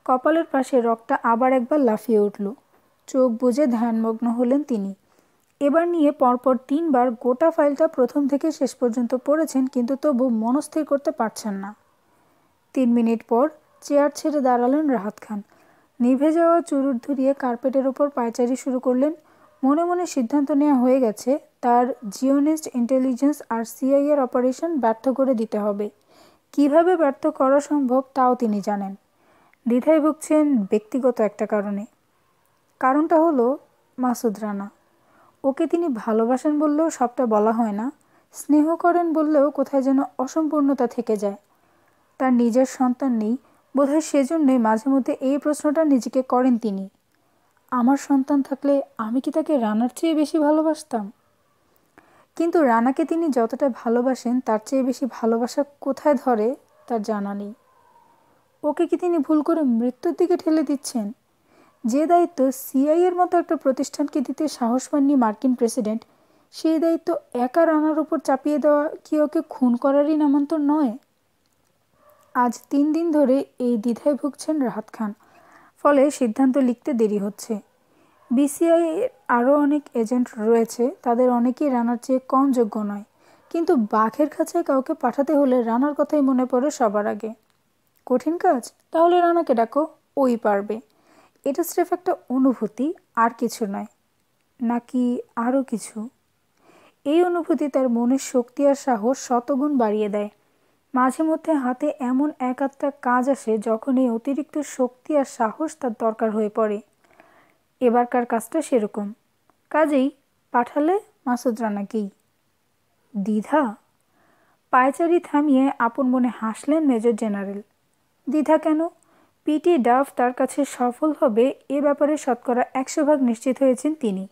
কপালের পাশে রগটা আবার একবার লাফিয়ে উঠল। চোখ বুজে ধ্যানমগ্ন হলেন তিনি। এবার নিয়ে পরপর 3 বার গোটা ফাইলটা প্রথম থেকে শেষ পর্যন্ত পড়েছেন, কিন্তু তবু মনস্থির করতে পারছেন না। 3 মিনিট পর চেয়ার ছেড়ে দাঁড়ালেন রাহাত খান। নিভে যাওয়া চুরুট ধরিয়ে কার্পেটের ওপর পায়চারি শুরু করলেন। মনে মনে সিদ্ধান্ত নেওয়া হয়ে গেছে, তার জিওনিস্ট ইন্টেলিজেন্স আর সিআইএর অপারেশন ব্যর্থ করে দিতে হবে। কিভাবে ব্যর্থ করা সম্ভব তাও তিনি জানেন। দ্বিধায় ভুগছেন ব্যক্তিগত একটা কারণে। কারণটা হলো মাসুদ রানা। ওকে তিনি ভালোবাসেন বললেও সবটা বলা হয় না, স্নেহ করেন বললেও কোথায় যেন অসম্পূর্ণতা থেকে যায়। তার নিজের সন্তান নেই, বোধহয় সেজন্যই মাঝে মধ্যে এই প্রশ্নটা নিজেকে করেন তিনি। আমার সন্তান থাকলে আমি কি তাকে রানার চেয়ে বেশি ভালোবাসতাম? কিন্তু রানাকে তিনি যতটা ভালোবাসেন তার চেয়ে বেশি ভালোবাসা কোথায় ধরে তার জানা নেই। ওকে কি তিনি ভুল করে মৃত্যুর দিকে ঠেলে দিচ্ছেন? যে দায়িত্ব সিআইএর মতো একটা প্রতিষ্ঠানকে দিতে সাহস পাননি মার্কিন প্রেসিডেন্ট, সেই দায়িত্ব একা রানার উপর চাপিয়ে দেওয়া কি ওকে খুন করারই নামান্তর নয়? আজ 3 দিন ধরে এই দ্বিধায় ভুগছেন রাহাত খান। ফলে সিদ্ধান্ত লিখতে দেরি হচ্ছে। বিসিআই এর আরও অনেক এজেন্ট রয়েছে, তাদের অনেকেই রানার চেয়ে কম যোগ্য নয়, কিন্তু বাঘের খাঁচায় কাউকে পাঠাতে হলে রানার কথাই মনে পড়ে সবার আগে। কঠিন কাজ? তাহলে রানাকে ডাকো, ওই পারবে। এটা স্রেফ একটা অনুভূতি, আর কিছু নয়। নাকি আরও কিছু? এই অনুভূতি তার মনের শক্তি আর সাহস শতগুণ বাড়িয়ে দেয়। মাঝে মধ্যে হাতে এমন এক আধটা কাজ আসে যখন এই অতিরিক্ত শক্তি আর সাহস তার দরকার হয়ে পড়ে। এবারকার কাজটা সেরকম। কাজেই পাঠালে মাসুদ রানাকেই। দ্বিধা? পায়চারি থামিয়ে আপন মনে হাসলেন মেজর জেনারেল। দ্বিধা কেন? পিটি ডাফ তার কাছে সফল হবে এ ব্যাপারে শতকরা 100% নিশ্চিত হয়েছেন তিনি।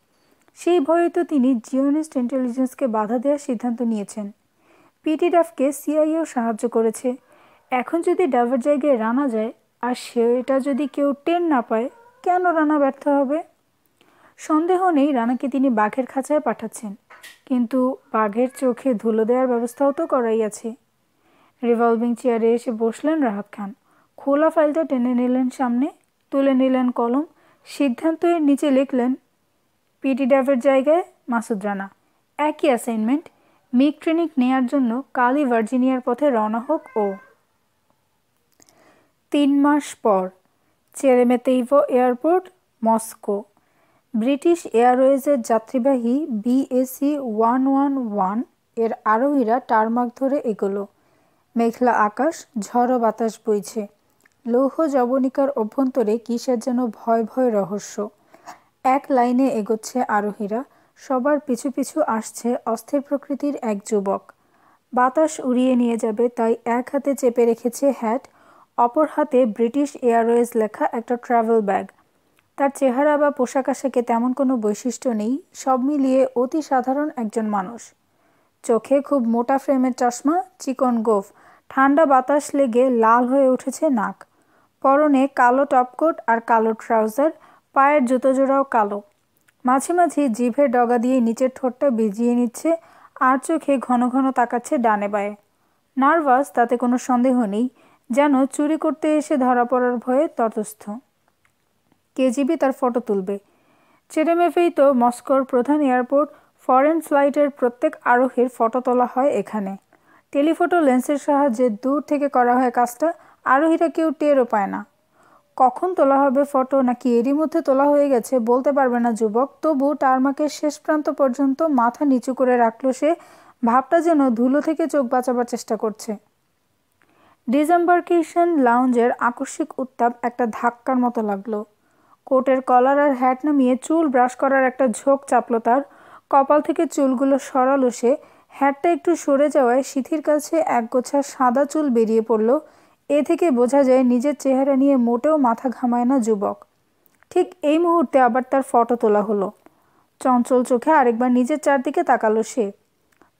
সেই ভয়ে তো তিনি জিওনিস্ট ইন্টেলিজেন্সকে বাধা দেওয়ার সিদ্ধান্ত নিয়েছেন। পিটি ডাফকে সিআইএও সাহায্য করেছে। এখন যদি ডাফের জায়গায় রানা যায় আর সেটা যদি কেউ টের না পায়, কেন রানা ব্যর্থ হবে? সন্দেহ নেই রানাকে তিনি বাঘের খাঁচায় পাঠাচ্ছেন, কিন্তু বাঘের চোখে ধুলো দেওয়ার ব্যবস্থাও তো করাই আছে। রিভলভিং চেয়ারে এসে বসলেন রাহাত খান। খোলা ফাইলটা টেনে নিলেন সামনে, তুলে নিলেন কলম, সিদ্ধান্তের নিচে লিখলেন পিটি ডাফের জায়গায় মাসুদ রানা। একই অ্যাসাইনমেন্ট, মিগ ট্রেনিং নেয়ার জন্য কালই ভার্জিনিয়ার পথে রওনা হোক ও। 3 মাস পর চেরেমেতেইভো এয়ারপোর্ট, মস্কো। ব্রিটিশ এয়ারওয়েজের যাত্রীবাহী BAC 111 এর আরোহীরা টারমাক ধরে এগোলো। মেঘলা আকাশ, ঝড়ো বাতাস বইছে। লৌহ জবনিকার অভ্যন্তরে কিসের যেন ভয় ভয় রহস্য। এক লাইনে এগোচ্ছে আরোহীরা, সবার পিছু পিছু আসছে অস্থির প্রকৃতির এক যুবক। বাতাস উড়িয়ে নিয়ে যাবে তাই এক হাতে চেপে রেখেছে হ্যাট, অপর হাতে ব্রিটিশ এয়ারওয়েজ লেখা একটা ট্রাভেল ব্যাগ। তার চেহারা বা পোশাক আশাকে তেমন কোনো বৈশিষ্ট্য নেই, সব মিলিয়ে অতি সাধারণ একজন মানুষ। চোখে খুব মোটা ফ্রেমের চশমা, চিকন গোঁফ, ঠান্ডা বাতাস লেগে লাল হয়ে উঠেছে নাক। পরনে কালো টপকোট আর কালো ট্রাউজার, পায়ের জুতো জোড়াও কালো। মাঝে মাঝে জিভের ডগা দিয়ে নিচের ঠোঁটটা ভিজিয়ে নিচ্ছে আর চোখে ঘন ঘন তাকাচ্ছে ডানে বায়ে। নার্ভাস তাতে কোনো সন্দেহ নেই, যেন চুরি করতে এসে ধরা পড়ার ভয়ে তটস্থ। কেজিবি তার ফটো তুলবে। চেরেমেভেই তো মস্কোর প্রধান এয়ারপোর্ট, ফরেন ফ্লাইটের প্রত্যেক আরোহীর ফটো তোলা হয় এখানে। টেলিফটো লেন্সের সাহায্যে দূর থেকে করা হয় কাজটা, আরোহীরা কেউ টেরও পায় না। কখন তোলা হবে ফটো নাকি এরই মধ্যে তোলা হয়ে গেছে বলতে পারবে না যুবক, তবু টারমাকের শেষ প্রান্ত পর্যন্ত মাথা নিচু করে রাখলো সে, ভাবটা যেন ধুলো থেকে চোখ বাঁচাবার চেষ্টা করছে। ডিসএম্বার্কেশন লাউঞ্জের আকস্মিক উত্তাপ একটা ধাক্কার মতো লাগলো। কোটের কলার আর হ্যাট নামিয়ে চুল ব্রাশ করার একটা ঝোঁক চাপলো তার। কপাল থেকে চুলগুলো সরালো সে। হ্যাটটা একটু সরে যাওয়ায় সিথির কাছে একগোছা সাদা চুল বেরিয়ে পড়ল। এ থেকে বোঝা যায় নিজের চেহারা নিয়ে মোটেও মাথা ঘামায় না যুবক। ঠিক এই মুহূর্তে আবার তার ফটো তোলা হলো। চঞ্চল চোখে আরেকবার নিজের চারদিকে তাকালো সে।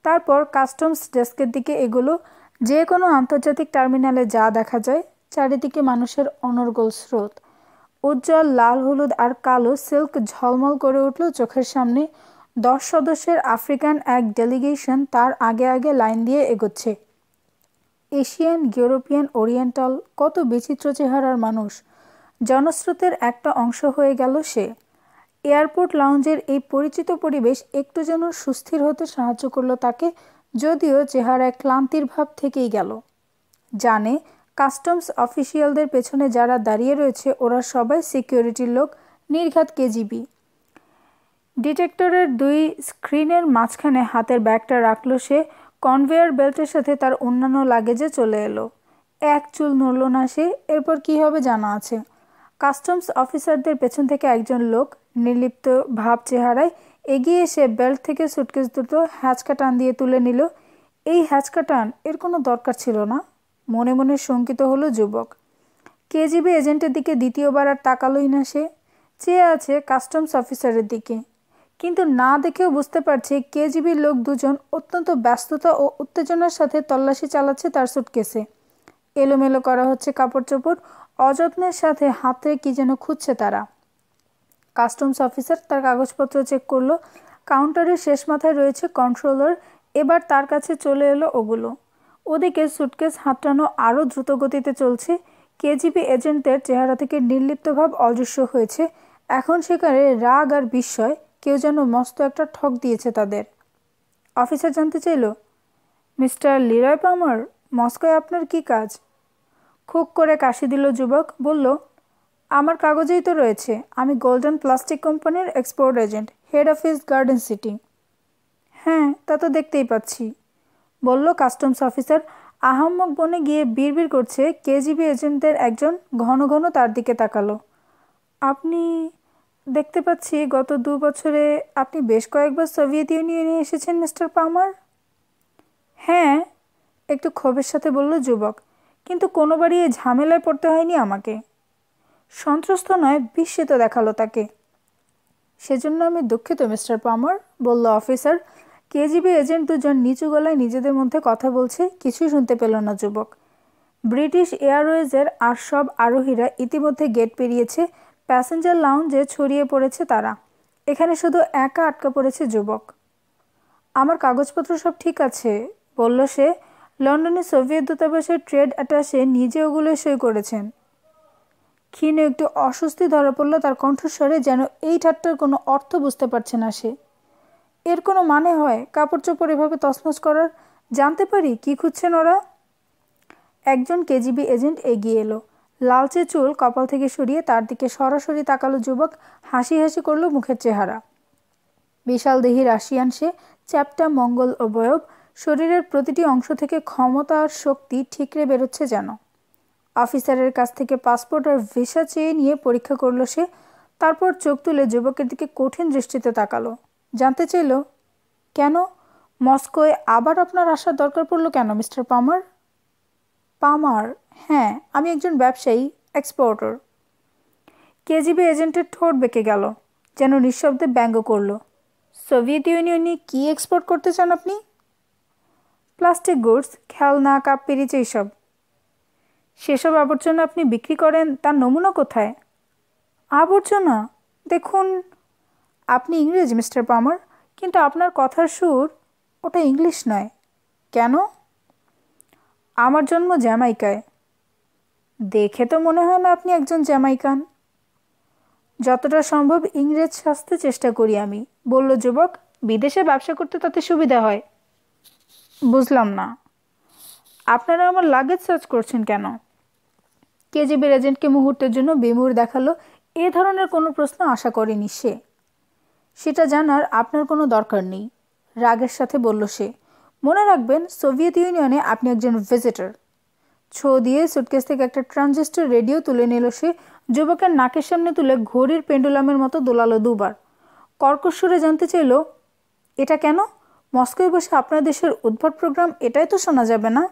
তারপর কাস্টমস ডেস্কের দিকে এগোলো। যে কোনো আন্তর্জাতিক টার্মিনালে যা দেখা যায়, চারিদিকে মানুষের অনর্গল স্রোত। উজ্জ্বল লাল, হলুদ আর কালো সিল্ক ঝলমল করে উঠল চোখের সামনে। 10 সদস্যের আফ্রিকান এক ডেলিগেশন তার আগে আগে লাইন দিয়ে এগোচ্ছে। এশিয়ান, ইউরোপিয়ান, ওরিয়েন্টাল, কত বিচিত্র চেহারার মানুষ। জনস্রোতের একটা অংশ হয়ে গেল সে। এয়ারপোর্ট লাউঞ্জের এই পরিচিত পরিবেশ একটু যেন সুস্থির হতে সাহায্য করলো তাকে, যদিও চেহারায় ক্লান্তির ভাব থেকেই গেল। জানে কাস্টমস অফিসিয়ালদের পেছনে যারা দাঁড়িয়ে রয়েছে ওরা সবাই সিকিউরিটির লোক, নির্ঘাত কেজিবি। ডিটেক্টরের 2 স্ক্রিনের মাঝখানে হাতের ব্যাগটা রাখলো সে। কনভেয়ার বেল্টের সাথে তার অন্যান্য লাগেজে চলে এলো। এক চুল নড়ল না সে। এরপর কি হবে জানা আছে। কাস্টমস অফিসারদের পেছন থেকে একজন লোক নির্লিপ্ত ভাব চেহারায় এগিয়ে এসে বেল্ট থেকে সুটকেস দুটো হ্যাচকা টান দিয়ে তুলে নিল। এই হ্যাচকা টান, এর কোনো দরকার ছিল না, মনে মনে শঙ্কিত হলো যুবক। কেজিবি এজেন্টের দিকে দ্বিতীয়বার আর তাকালোই না সে। চেয়ে আছে কাস্টমস অফিসারের দিকে, কিন্তু না দেখেও বুঝতে পারছে কেজিবির লোক দুজন অত্যন্ত ব্যস্ততা ও উত্তেজনার সাথে তল্লাশি চালাচ্ছে তার সুটকেসে। এলোমেলো করা হচ্ছে কাপড় চোপড়, অযত্নের সাথে হাতে কি যেন খুঁজছে তারা। কাস্টমস অফিসার তার কাগজপত্র চেক করলো। কাউন্টারের শেষ মাথায় রয়েছে কন্ট্রোলার, এবার তার কাছে চলে এলো ওগুলো। ওদিকে সুটকেস হাতড়ানো আরও দ্রুত গতিতে চলছে। কেজিবি এজেন্টদের চেহারা থেকে নির্লিপ্ত ভাব অদৃশ্য হয়েছে। এখন সেখানে রাগ আর বিস্ময়, কেউ যেন মস্ত একটা ঠক দিয়েছে তাদের। অফিসার জানতে চাইল, মিস্টার লিরয় পামার, মস্কোয় আপনার কি কাজ? খুব করে কাশি দিল যুবক, বলল, আমার কাগজেই তো রয়েছে, আমি গোল্ডেন প্লাস্টিক কোম্পানির export agent, head office garden city. হ্যাঁ, তা তো দেখতেই পাচ্ছি, বলল কাস্টমস অফিসার। আহাম্মক বনে গিয়ে বিড়বিড় করছে কেজিবি এজেন্টদের একজন ঘন ঘন তার দিকে তাকালো। আপনি, দেখতে পাচ্ছি গত 2 বছরে আপনি বেশ কয়েকবার সোভিয়েত ইউনিয়নে এসেছেন মিস্টার পামার। হ্যাঁ, একটু ক্ষোভের সাথে বলল যুবক, কিন্তু কোনোবারই এই ঝামেলায় পড়তে হয়নি আমাকে। সন্ত্রস্ত নয়, বিস্মিত দেখালো তাকে। সেজন্য আমি দুঃখিত মিস্টার পামার, বলল অফিসার। কেজিবি এজেন্ট দুজন নিচু গলায় নিজেদের মধ্যে কথা বলছে, কিছুই শুনতে পেল না যুবক। ব্রিটিশ এয়ারওয়েজের আর সব আরোহীরা ইতিমধ্যে গেট পেরিয়েছে, প্যাসেঞ্জার লাউঞ্জে ছড়িয়ে পড়েছে তারা। এখানে শুধু একা আটকা পড়েছে যুবক। আমার কাগজপত্র সব ঠিক আছে, বলল সে। লন্ডনে সোভিয়েত দূতাবাসের ট্রেড অ্যাটাশে নিজে ওগুলো সই করেছেন। ক্ষীণ একটু অস্বস্তি ধরা পড়ল তার কণ্ঠস্বরে, যেন এই ঠাট্টার কোনো অর্থ বুঝতে পারছে না সে। এর কোনো মানে হয় কাপড় চোপড় এভাবে তছনছ করার? জানতে পারি কি খুঁজছেন ওরা? একজন কেজিবি এজেন্ট এগিয়ে এলো। লালচে চুল কপাল থেকে সরিয়ে তার দিকে সরাসরি তাকালো যুবক। হাসি হাসি করলো মুখের চেহারা। বিশাল দেহি রাশিয়ান সে, চ্যাপ্টা মঙ্গল অবয়ব, শরীরের প্রতিটি অংশ থেকে ক্ষমতা আর শক্তি ঠিকরে বেরোচ্ছে যেন। অফিসারের কাছ থেকে পাসপোর্ট আর ভিসা চেয়ে নিয়ে পরীক্ষা করলো সে। তারপর চোখ তুলে যুবকের দিকে কঠিন দৃষ্টিতে তাকালো। জানতে চাইল, কেন মস্কোয় আবার আপনার আসার দরকার পড়লো কেন মিস্টার পামার? পামার? হ্যাঁ, আমি একজন ব্যবসায়ী, এক্সপোর্টার। কেজিবি এজেন্টের ঠোঁট বেঁকে গেল, যেন নিঃশব্দে ব্যঙ্গ করল। সোভিয়েত ইউনিয়নে কি এক্সপোর্ট করতে চান আপনি? প্লাস্টিক গুডস, খেলনা, কাপ, পিরিচ, এইসব। সেসব আবর্জনা আপনি বিক্রি করেন, তার নমুনা কোথায়? আবর্জনা? দেখুন, আপনি ইংরেজ মিস্টার পামার, কিন্তু আপনার কথার সুর, ওটা ইংলিশ নয়। কেন? আমার জন্ম জ্যামাইকায়। দেখে তো মনে হয় না আপনি একজন জ্যামাইকান। যতটা সম্ভব ইংরেজ সাজতে চেষ্টা করি আমি, বলল যুবক। বিদেশে ব্যবসা করতে তাতে সুবিধা হয়। বুঝলাম না, আপনারা আমার লাগেজ সার্চ করছেন কেন? কেজিবির এজেন্টকে মুহূর্তের জন্য বিমূঢ় দেখালো। এ ধরনের কোনো প্রশ্ন আশা করেনি সে। সেটা জানার আপনার কোনো দরকার নেই, রাগের সাথে বলল সে। মনে রাখবেন, সোভিয়েত ইউনিয়নে আপনি একজন ভিজিটর। ছো দিয়ে সুটকেস থেকে একটা ট্রানজিস্টর রেডিও তুলে নিল সে। যুবকের নাকের সামনে তুলে ঘড়ির পেন্ডুলামের মতো দোলালো দুবার। কর্কশ সুরে জানতে চাইল, এটা কেন? মস্কোয় বসে আপনার দেশের উদ্ভট প্রোগ্রাম, এটাই তো শোনা যাবে না?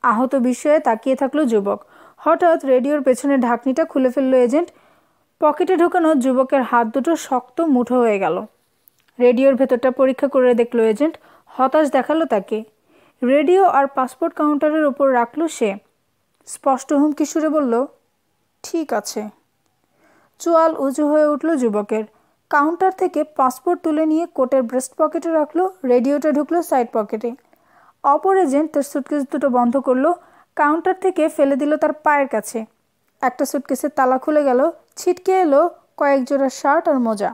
আহত বিস্ময়ে তাকিয়ে থাকলো যুবক। হঠাৎ রেডিওর পেছনে ঢাকনিটা খুলে ফেলল এজেন্ট। পকেটে ঢোকানো যুবকের হাত দুটো শক্ত মুঠো হয়ে গেল। রেডিওর ভেতরটা পরীক্ষা করে দেখলো এজেন্ট। হতাশ দেখালো তাকে। রেডিও আর পাসপোর্ট কাউন্টারের উপর রাখলো সে। স্পষ্ট হুমকি সুরে বলল, ঠিক আছে। চোয়াল উঁচু হয়ে উঠল যুবকের। কাউন্টার থেকে পাসপোর্ট তুলে নিয়ে কোটের ব্রেস্ট পকেটে রাখলো। রেডিওটা ঢুকলো সাইড পকেটে। অপর এজেন্ট তার সুটকেস দুটো বন্ধ করলো, কাউন্টার থেকে ফেলে দিল তার পায়ের কাছে। একটা সুটকেসের তালা খুলে গেল। ছিটকে এলো কয়েক জোড়া শার্ট আর মোজা।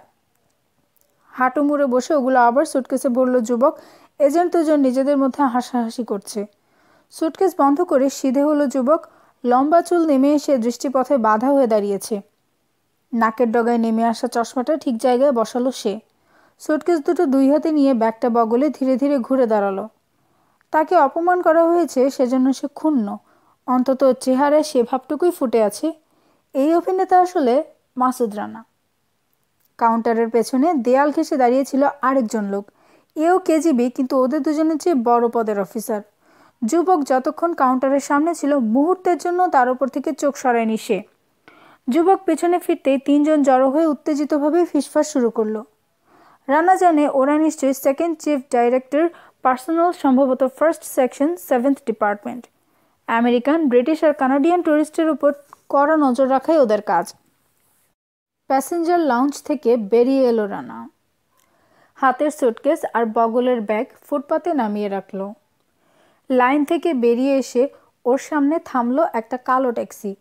হাঁটু মুড়ে বসে ওগুলো আবার সুটকেসে ভরল যুবক। এজেন্ট দুজন নিজেদের মধ্যে হাসাহাসি করছে। সুটকেস বন্ধ করে সিধে হলো যুবক। লম্বা চুল নেমে এসে দৃষ্টিপথে বাধা হয়ে দাঁড়িয়েছে। নাকের ডগায় নেমে আসা চশমাটা ঠিক জায়গায় বসালো সে। সুটকেস দুটো দুই হাতে নিয়ে ব্যাগটা বগলে ধীরে ধীরে ঘুরে দাঁড়ালো। তাকে অপমান করা হয়েছে সেজন্য সে ক্ষুণ্ণ। অন্তত চেহারায় সে ভাবটুকুই ফুটে আছে। এই অভিনেতা আসলে মাসুদ রানা। কাউন্টারের পেছনে দেয়াল ঘেঁষে দাঁড়িয়েছিল আরেকজন লোক। এও কেজিবি, কিন্তু ওদের দুজনের চেয়ে বড় পদের অফিসার। যুবক যতক্ষণ কাউন্টারের সামনে ছিল, মুহূর্তের জন্য তার উপর থেকে চোখ সরায়নি সে। যুবক পেছনে ফিরতেই তিনজন জড়ো হয়ে উত্তেজিতভাবে ফিসফাস শুরু করলো। রানা জানে ওরা নিশ্চয়ই সেকেন্ড চিফ ডাইরেক্টর পার্সোনাল, সম্ভবত first section, 7th department. American, British আর কানাডিয়ান টুরিস্টের উপর কড়া নজর রাখাই ওদের কাজ। প্যাসেঞ্জার লাউঞ্জ থেকে বেরিয়ে এলো রানা। হাতের সুটকেস আর বগলের ব্যাগ ফুটপাতে নামিয়ে রাখলো। লাইন থেকে বেরিয়ে এসে ওর সামনে থামলো একটা কালো ট্যাক্সি।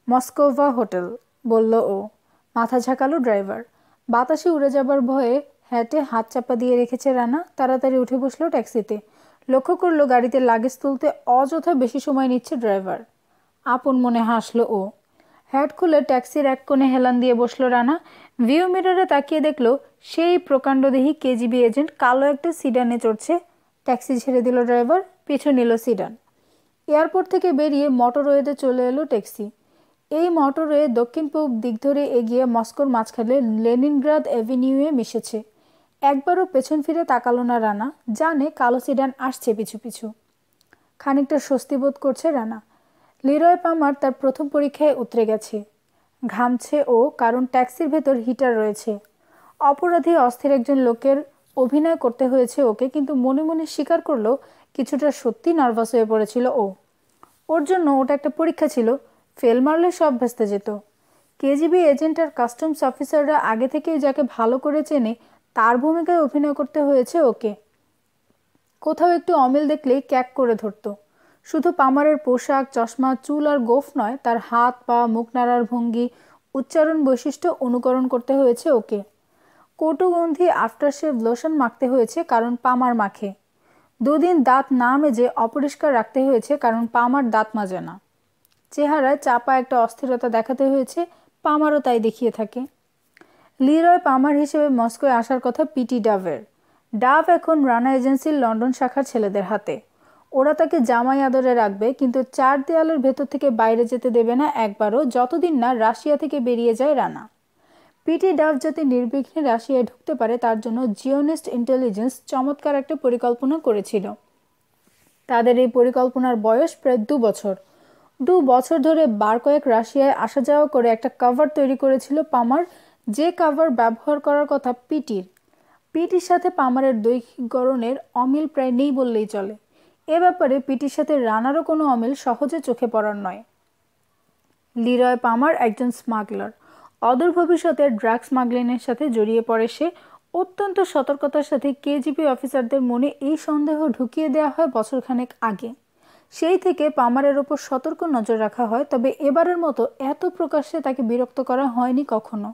মস্কোভা হোটেল, বলল ও। মাথা ঝাঁকালো ড্রাইভার। বাতাসে উড়ে যাবার ভয়ে হ্যাটে হাত চাপা দিয়ে রেখেছে রানা। তাড়াতাড়ি উঠে বসলো ট্যাক্সিতে। লক্ষ্য করলো গাড়িতে লাগেজ তুলতে অযথা বেশি সময় নিচ্ছে ড্রাইভার। আপন মনে হাসলো ও। হ্যাট খুলে ট্যাক্সির এক কোণে হেলান দিয়ে বসলো রানা। ভিউ মিররে তাকিয়ে দেখলো সেই প্রকাণ্ডদেহী কেজিবি এজেন্ট কালো একটা সিডানে চড়ছে। ট্যাক্সি ছেড়ে দিল ড্রাইভার, পিছু নিল সিডান। এয়ারপোর্ট থেকে বেরিয়ে মোটরওয়েতে চলে এলো ট্যাক্সি। এই মোটরওয়ে দক্ষিণ পূব দিক ধরে এগিয়ে মস্কোর মাঝখানে লেনিনগ্রাদ অ্যাভিনিউয়ে মিশেছে। একবারও পেছন ফিরে তাকালো না রানা, জানে কালো সিডান আসছে পিছু পিছু। খানিকটা স্বস্তি বোধ করছে রানা। লিরয় পামার তার প্রথম পরীক্ষায় উতরে গেছে। ঘামছে ও, কারণ ট্যাক্সির ভেতর হিটার রয়েছে। অপরাধী অস্থির একজন লোকের অভিনয় করতে হয়েছে ওকে, কিন্তু মনে মনে স্বীকার করলো কিছুটা সত্যি নার্ভাস হয়ে পড়েছিল ও। ওর জন্য ওটা একটা পরীক্ষা ছিল, ফেল মারলে সব ভেস্তে যেত। কেজিবি এজেন্ট আর কাস্টমস অফিসাররা আগে থেকেই যাকে ভালো করে চেনে তার ভূমিকায় অভিনয় করতে হয়েছে ওকে। কোথাও একটু অমিল দেখলেই ক্যাক করে ধরতো। শুধু পামারের পোশাক, চশমা, চুল আর গোঁফ নয়, তার হাত পা, মুখ নাড়ার ভঙ্গি, উচ্চারণ বৈশিষ্ট্য অনুকরণ করতে হয়েছে ওকে। কটুগন্ধি আফটারশেভ লোশন মাখতে হয়েছে কারণ পামার মাখে। 2 দিন দাঁত না মেজে অপরিষ্কার রাখতে হয়েছে কারণ পামার দাঁত মাজে না। চেহারায় চাপা একটা অস্থিরতা দেখাতে হয়েছে, পামারও তাই দেখিয়ে থাকে। লিরয় পামার হিসেবে মস্কোয় আসার কথা পিটি ডাভের। ডাভ এখন রানা এজেন্সির লন্ডন শাখার ছেলেদের হাতে। ওরা তাকে জামাই আদরে রাখবে, কিন্তু 4 দেয়ালের ভেতর থেকে বাইরে যেতে দেবে না একবারও, যতদিন না রাশিয়া থেকে বেরিয়ে যায় রানা। পিটি ডাভ যাতে নির্বিঘ্নে রাশিয়ায় ঢুকতে পারে তার জন্য জিওনিস্ট ইন্টেলিজেন্স চমৎকার একটা পরিকল্পনা করেছিল। তাদের এই পরিকল্পনার বয়স প্রায় 2 বছর। 2 বছর ধরে বার কয়েক রাশিয়ায় আসা যাওয়া করে একটা কভার তৈরি করেছিল পামার, যে কভার ব্যবহার করার কথা পিটির সাথে পামারের দৈহিক গড়নের অমিল প্রায় নেই বললেই চলে। এ ব্যাপারে পিটির সাথে রানারও কোনো অমিল সহজে চোখে পড়ার নয়। লিরয় পামার একজন স্মাগলার। অদূর ভবিষ্যতে ড্রাগ স্মাগলিংয়ের সাথে জড়িয়ে পড়ে সে। অত্যন্ত সতর্কতার সাথে কেজিবি অফিসারদের মনে এই সন্দেহ ঢুকিয়ে দেওয়া হয় বছরখানেক আগে। সেই থেকে পামারের ওপর সতর্ক নজর রাখা হয়, তবে এবারের মতো এত প্রকাশ্যে তাকে বিরক্ত করা হয়নি কখনো।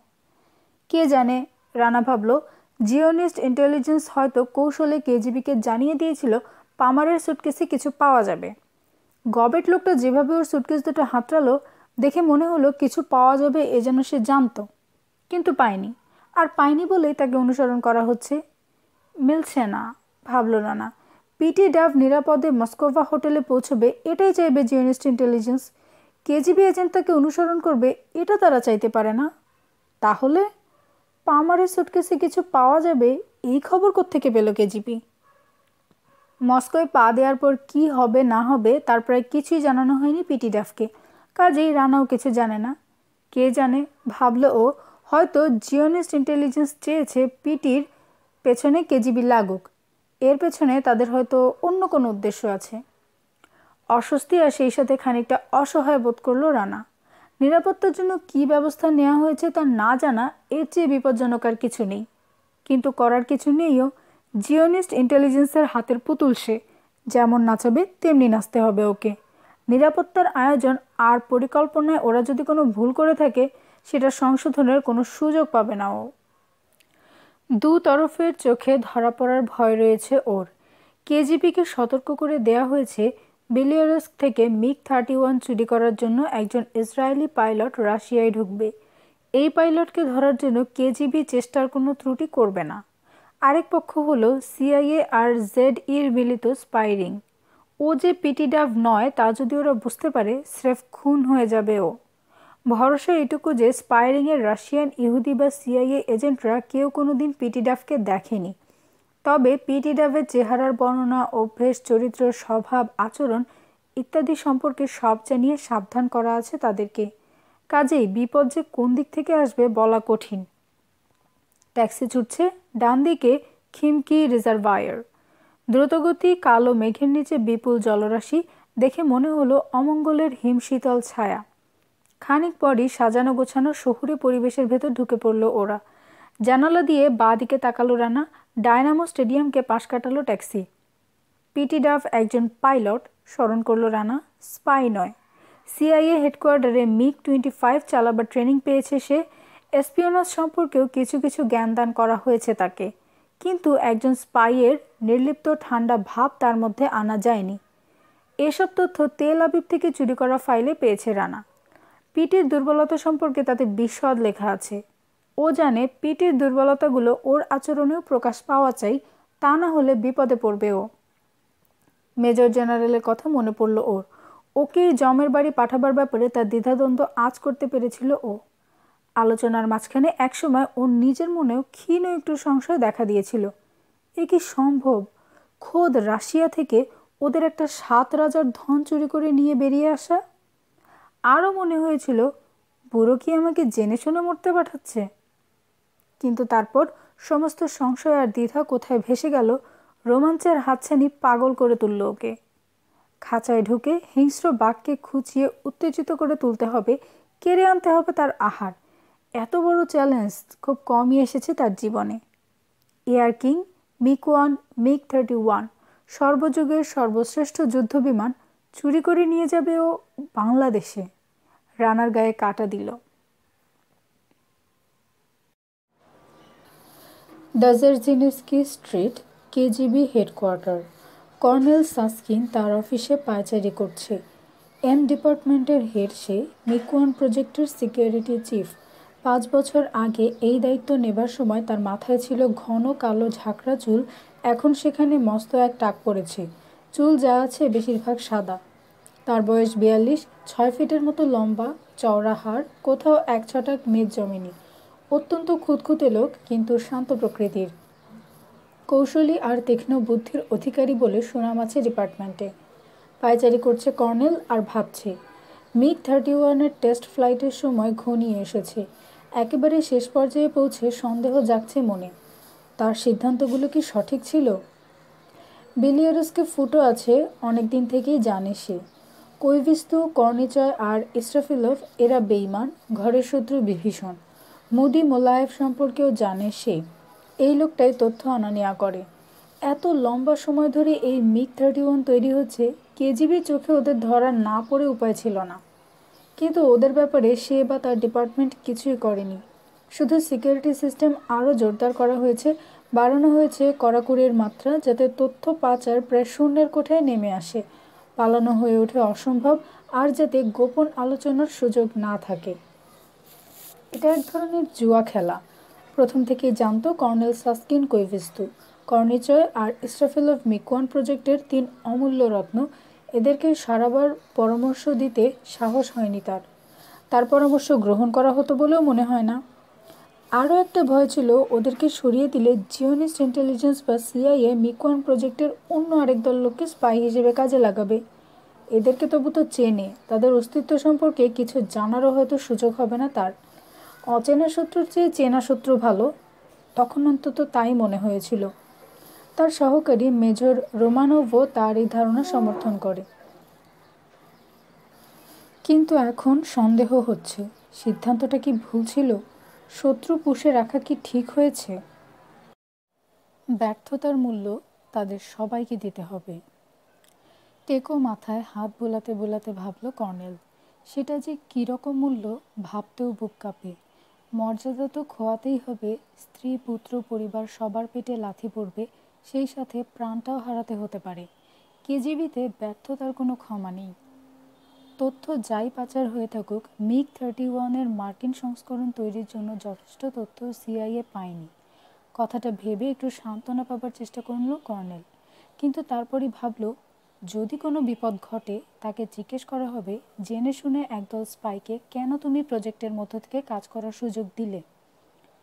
কে জানে, রানা ভাবল, জিওনিস্ট ইন্টেলিজেন্স হয়তো কৌশলে কেজিবিকে জানিয়ে দিয়েছিল পামারের সুটকেসে কিছু পাওয়া যাবে। গবেট লোকটা যেভাবে ওর সুটকেস দুটো হাতড়ালো দেখে মনে হলো কিছু পাওয়া যাবে, এ যেন সে জানতো, কিন্তু পায়নি। আর পায়নি বলেই তাকে অনুসরণ করা হচ্ছে। মিলছে না, ভাবল রানা। পিটি ডাভ নিরাপদে মস্কোভা হোটেলে পৌঁছবে, এটাই চাইবে জিওনিস্ট ইন্টেলিজেন্স। কেজিবি এজেন্ট তাকে অনুসরণ করবে, এটা তারা চাইতে পারে না। তাহলে পামারের সুটকেসে কিছু পাওয়া যাবে, এই খবর কোত্থেকে পেল কেজিবি? মস্কোয় পা দেওয়ার পর কি হবে না হবে তার প্রায় কিছুই জানানো হয়নি পিটি ডাভকে। কাজেই রানাও কিছু জানে না। কে জানে, ভাবল ও, হয়তো জিওনিস্ট ইন্টেলিজেন্স চেয়েছে পিটির পেছনে কেজিবি লাগুক। এর পেছনে তাদের হয়তো অন্য কোনো উদ্দেশ্য আছে। অস্বস্তি আর সেই সাথে খানিকটা অসহায় বোধ করল রানা। নিরাপত্তার জন্য কি ব্যবস্থা নেওয়া হয়েছে তা না জানা এর চেয়ে বিপজ্জনক আর কিছু নেই। কিন্তু করার কিছু নেইও। জিওনিস্ট ইন্টেলিজেন্সের হাতের পুতুল সে, যেমন নাচাবে তেমনি নাচতে হবে ওকে। নিরাপত্তার আয়োজন আর পরিকল্পনায় ওরা যদি কোনো ভুল করে থাকে সেটা সংশোধনের কোনো সুযোগ পাবে না ও। 2 তরফের চোখে ধরা পড়ার ভয় রয়েছে ওর। কেজিবিকে সতর্ক করে দেয়া হয়েছে বেলিয়ারস্ক থেকে মিগ-31 চুরি করার জন্য একজন ইসরায়েলি পাইলট রাশিয়ায় ঢুকবে। এই পাইলটকে ধরার জন্য কেজিবি চেষ্টার কোনো ত্রুটি করবে না। আরেক পক্ষ হলো সিআইএ আর জেডইর মিলিত স্পাইরিং। ও যে পিটি ডাভ নয় তা যদি ওরা বুঝতে পারে, স্রেফ খুন হয়ে যাবে ও। ভরসা এটুকু যে স্পাইরিংয়ের রাশিয়ান, ইহুদি বা সিআইএ এজেন্টরা কেউ কোনো দিন পিটি ডাভকে দেখেনি। তবে পিটি ডাভের চেহারার বর্ণনা, অভ্যেস, চরিত্র, স্বভাব, আচরণ ইত্যাদি সম্পর্কে সব জানিয়ে সাবধান করা আছে তাদেরকে। কাজেই বিপদ যে কোন দিক থেকে আসবে বলা কঠিন। ট্যাক্সি ছুটছে, ডান দিকে খিমকি রিজার্ভায়ার। দ্রুতগতি কালো মেঘের নিচে বিপুল জলরাশি, দেখে মনে হলো অমঙ্গলের হিমশীতল ছায়া। খানিক পরই সাজানো গোছানো শহুরে পরিবেশের ভেতর ঢুকে পড়ল ওরা। জানালা দিয়ে বাঁ দিকে তাকালো রানা। ডায়নামো স্টেডিয়ামকে পাশ কাটালো ট্যাক্সি। পিটি ডাভ একজন পাইলট, স্মরণ করল রানা, স্পাই নয়। সিআইএ হেডকোয়ার্টারে মিগ-25 চালাবার ট্রেনিং পেয়েছে সে। এসপিওনাজ সম্পর্কেও কিছু কিছু জ্ঞানদান করা হয়েছে তাকে, কিন্তু একজন স্পাইয়ের নির্লিপ্ত ঠান্ডা ভাব তার মধ্যে আনা যায়নি। এসব তথ্য তেল আবিব থেকে চুরি করা ফাইলে পেয়েছে রানা। পিটির দুর্বলতা সম্পর্কে তাতে বিশদ লেখা আছে। ও জানে পিটির দুর্বলতাগুলো ওর আচরণেও প্রকাশ পাওয়া চাই, তা না হলে বিপদে পড়বে ও। মেজর জেনারেলের কথা মনে পড়ল ওর। ওকেই জমের বাড়ি পাঠাবার ব্যাপারে তার দ্বিধাদ্বন্দ্ব আঁচ করতে পেরেছিল ও। আলোচনার মাঝখানে একসময় ওর নিজের মনেও ক্ষীণ একটু সংশয় দেখা দিয়েছিল। এ কি সম্ভব? খোদ রাশিয়া থেকে ওদের একটা 7 রাজার ধন চুরি করে নিয়ে বেরিয়ে আসা? আরও মনে হয়েছিল বুড়ো কি আমাকে জেনে শুনে মরতে পাঠাচ্ছে। কিন্তু তারপর সমস্ত সংশয় আর দ্বিধা কোথায় ভেসে গেল। রোমাঞ্চের হাতছানি পাগল করে তুলল ওকে। খাঁচায় ঢুকে হিংস্র বাঘকে খুঁচিয়ে উত্তেজিত করে তুলতে হবে, কেড়ে আনতে হবে তার আহার। এত বড় চ্যালেঞ্জ খুব কমই এসেছে তার জীবনে। এয়ার কিং মিগ-31 সর্বযুগের সর্বশ্রেষ্ঠ যুদ্ধবিমান চুরি করে নিয়ে যাবে ও বাংলাদেশে। রানার গায়ে কাঁটা দিল। দাজেরজিনস্কি স্ট্রিট, কেজিবি হেডকোয়ার্টার। কর্নেল সাসকিন তার অফিসে পায়চারি করছে। এম ডিপার্টমেন্টের হেড সে, মিগ-1 প্রজেক্টের সিকিউরিটি চিফ। 5 বছর আগে এই দায়িত্ব নেবার সময় তার মাথায় ছিল ঘন কালো ঝাঁকড়া চুল, এখন সেখানে মস্ত এক টাক পড়েছে। চুল যা আছে বেশিরভাগ সাদা। তার বয়স 42, 6 ফিটের মতো লম্বা, চওড়া হাড়, কোথাও এক ছটাক মেদ জমেনি। অত্যন্ত খুঁতখুঁতে লোক, কিন্তু শান্ত প্রকৃতির। কৌশলী আর তীক্ষ্ণ বুদ্ধির অধিকারী বলে সুনাম আছে ডিপার্টমেন্টে। পায়চারি করছে কর্নেল আর ভাবছে। মিগ-31-এর টেস্ট ফ্লাইটের সময় ঘনিয়ে এসেছে। একেবারে শেষ পর্যায়ে পৌঁছে সন্দেহ জাগছে মনে। তার সিদ্ধান্তগুলো কি সঠিক ছিল? বিলিয়ারসকে ফুটো আছে অনেকদিন থেকেই জানে সে। কৈভিস্তু, কর্নিচয় আর ইস্রাফিলভ এরা বেইমান, ঘরের শত্রু বিভীষণ। মুদি মোলায়েভ সম্পর্কেও জানে সে। এই লোকটাই তথ্য আনা নেওয়া করে। এত লম্বা সময় ধরে এই মিগ-31 তৈরি হচ্ছে, কেজিবি চোখে ওদের ধরা না পড়ে উপায় ছিল না। কিন্তু ওদের ব্যাপারে সে বা তার ডিপার্টমেন্ট কিছুই করেনি। শুধু সিকিউরিটি সিস্টেম আরও জোরদার করা হয়েছে, বাড়ানো হয়েছে কড়াকড়ির মাত্রা, যাতে তথ্য পাচার প্রায় শূন্যের কোঠায় নেমে আসে, পালানো হয়ে ওঠে অসম্ভব, আর যাতে গোপন আলোচনার সুযোগ না থাকে। এটা এক ধরনের জুয়া খেলা। প্রথম থেকেই জানত কর্নেল সাসকিন কৈভিস্তু, কর্নিচয় আর ইস্রাফিলভ মিগ-1 প্রজেক্টের 3 অমূল্য রত্ন। এদেরকে সারাবার পরামর্শ দিতে সাহস হয়নি তার। তার পরামর্শ গ্রহণ করা হতো বলেও মনে হয় না। আরও একটা ভয় ছিল, ওদেরকে সরিয়ে দিলে জিওনিস্ট ইন্টেলিজেন্স বা সিআইএ মিগ-1 প্রজেক্টের অন্য আরেক দল লোককে স্পাই হিসেবে কাজে লাগাবে। এদেরকে তবু তো চেনে, তাদের অস্তিত্ব সম্পর্কে কিছু জানারও হয়তো সুযোগ হবে না তার। অচেনা শত্রুর চেয়ে চেনা শত্রু ভালো, তখন অন্তত তাই মনে হয়েছিল। তার সহকারী মেজর রোমানোভও তার এই ধারণা সমর্থন করে। কিন্তু এখন সন্দেহ হচ্ছে, সিদ্ধান্তটা কি ভুল ছিল? শত্রু পুষে রাখা কি ঠিক হয়েছে? ব্যর্থতার মূল্য তাদের সবাইকে দিতে হবে। টেকো মাথায় হাত বোলাতে বোলাতে ভাবল কর্নেল, সেটা যে কীরকম মূল্য ভাবতেও বুক কাঁপে। মর্যাদা তো খোয়াতেই হবে, স্ত্রী, পুত্র, পরিবার সবার পেটে লাথি পড়বে, সেই সাথে প্রাণটাও হারাতে হতে পারে। কেজিবিতে ব্যর্থতার কোনো ক্ষমা নেই। তথ্য যাই পাচার হয়ে থাকুক, মিগ-31-এর মার্কিন সংস্করণ তৈরির জন্য যথেষ্ট তথ্য সিআইএ পায়নি। কথাটা ভেবে একটু সান্ত্বনা পাবার চেষ্টা করল কর্নেল। কিন্তু তারপরই ভাবল, যদি কোনো বিপদ ঘটে তাকে জিজ্ঞেস করা হবে, জেনে শুনে একদল স্পাইকে কেন তুমি প্রজেক্টের মধ্য থেকে কাজ করার সুযোগ দিলে?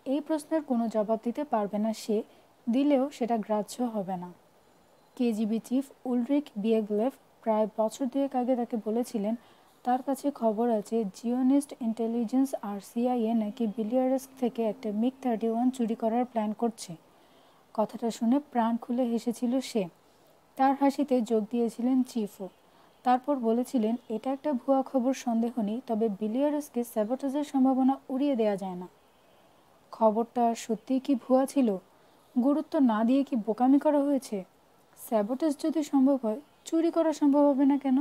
এই প্রশ্নের কোনো জবাব দিতে পারবে না সে, দিলেও সেটা গ্রাহ্য হবে না। কেজিবি চিফ উলরিক বিয়েগলেভ প্রায় বছর 2 আগে তাকে বলেছিলেন, তার কাছে খবর আছে জিওনিস্ট ইন্টেলিজেন্স আর সিআইএ নাকি বিলিয়ারস্ক থেকে একটা মিগ-31 চুরি করার প্ল্যান করছে। কথাটা শুনে প্রাণ খুলে হেসেছিল সে। তার হাসিতে যোগ দিয়েছিলেন চিফও। তারপর বলেছিলেন, এটা একটা ভুয়া খবর সন্দেহ নেই, তবে বিলিয়ারস্কে স্যাবোটেজের সম্ভাবনা উড়িয়ে দেওয়া যায় না। খবরটা সত্যিই কি ভুয়া ছিল? গুরুত্ব না দিয়ে কি বোকামি করা হয়েছে? স্যাবোটেজ যদি সম্ভব হয়, চুরি করা সম্ভব হবে না কেন?